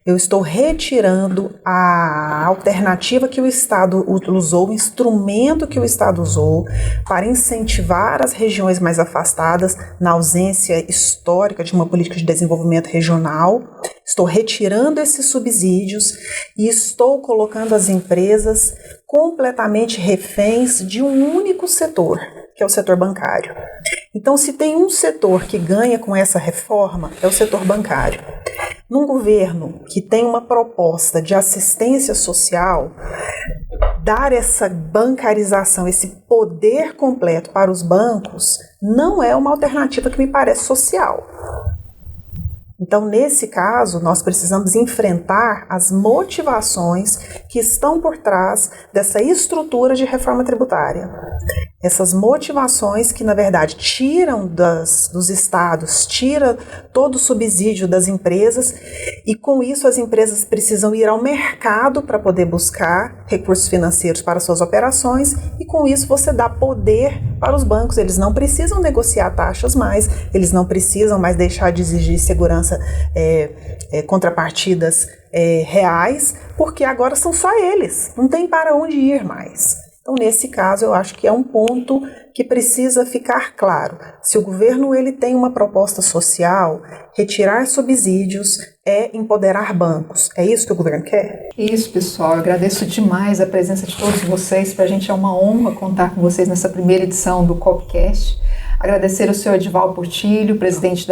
eu estou retirando a alternativa que o Estado usou, o instrumento que o Estado usou para incentivar as regiões mais afastadas na ausência histórica de uma política de desenvolvimento regional. Estou retirando esses subsídios e estou colocando as empresas completamente reféns de um único setor, que é o setor bancário. Então, se tem um setor que ganha com essa reforma, é o setor bancário. Num governo que tem uma proposta de assistência social, dar essa bancarização, esse poder completo para os bancos, não é uma alternativa que me parece social. Então, nesse caso, nós precisamos enfrentar as motivações que estão por trás dessa estrutura de reforma tributária. Essas motivações que, na verdade, tiram dos estados, tira todo o subsídio das empresas e, com isso, as empresas precisam ir ao mercado para poder buscar recursos financeiros para suas operações e, com isso, você dá poder para os bancos. Eles não precisam negociar taxas mais, eles não precisam mais deixar de exigir segurança, contrapartidas reais, porque agora são só eles, não tem para onde ir mais. Então, nesse caso, eu acho que é um ponto que precisa ficar claro. Se o governo ele tem uma proposta social, retirar subsídios é empoderar bancos. É isso que o governo quer? Isso, pessoal. Eu agradeço demais a presença de todos vocês. Para a gente é uma honra contar com vocês nessa primeira edição do Copcast. Agradecer ao senhor Edival Portilho, presidente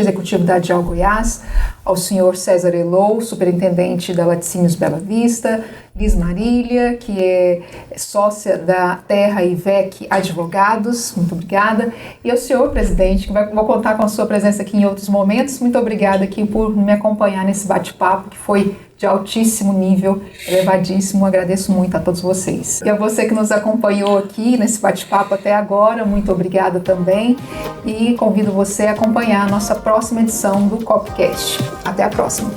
executivo da ADIAL Goiás, ao senhor César Elou, superintendente da Laticínios Bela Vista, Liz Marília, que é sócia da Terra e VEC Advogados, muito obrigada, e ao senhor presidente, que vou contar com a sua presença aqui em outros momentos, muito obrigada aqui por me acompanhar nesse bate-papo, que foi de altíssimo nível, elevadíssimo. Agradeço muito a todos vocês. E a você que nos acompanhou aqui nesse bate-papo até agora, muito obrigada também. E convido você a acompanhar a nossa próxima edição do Copcast. Até a próxima.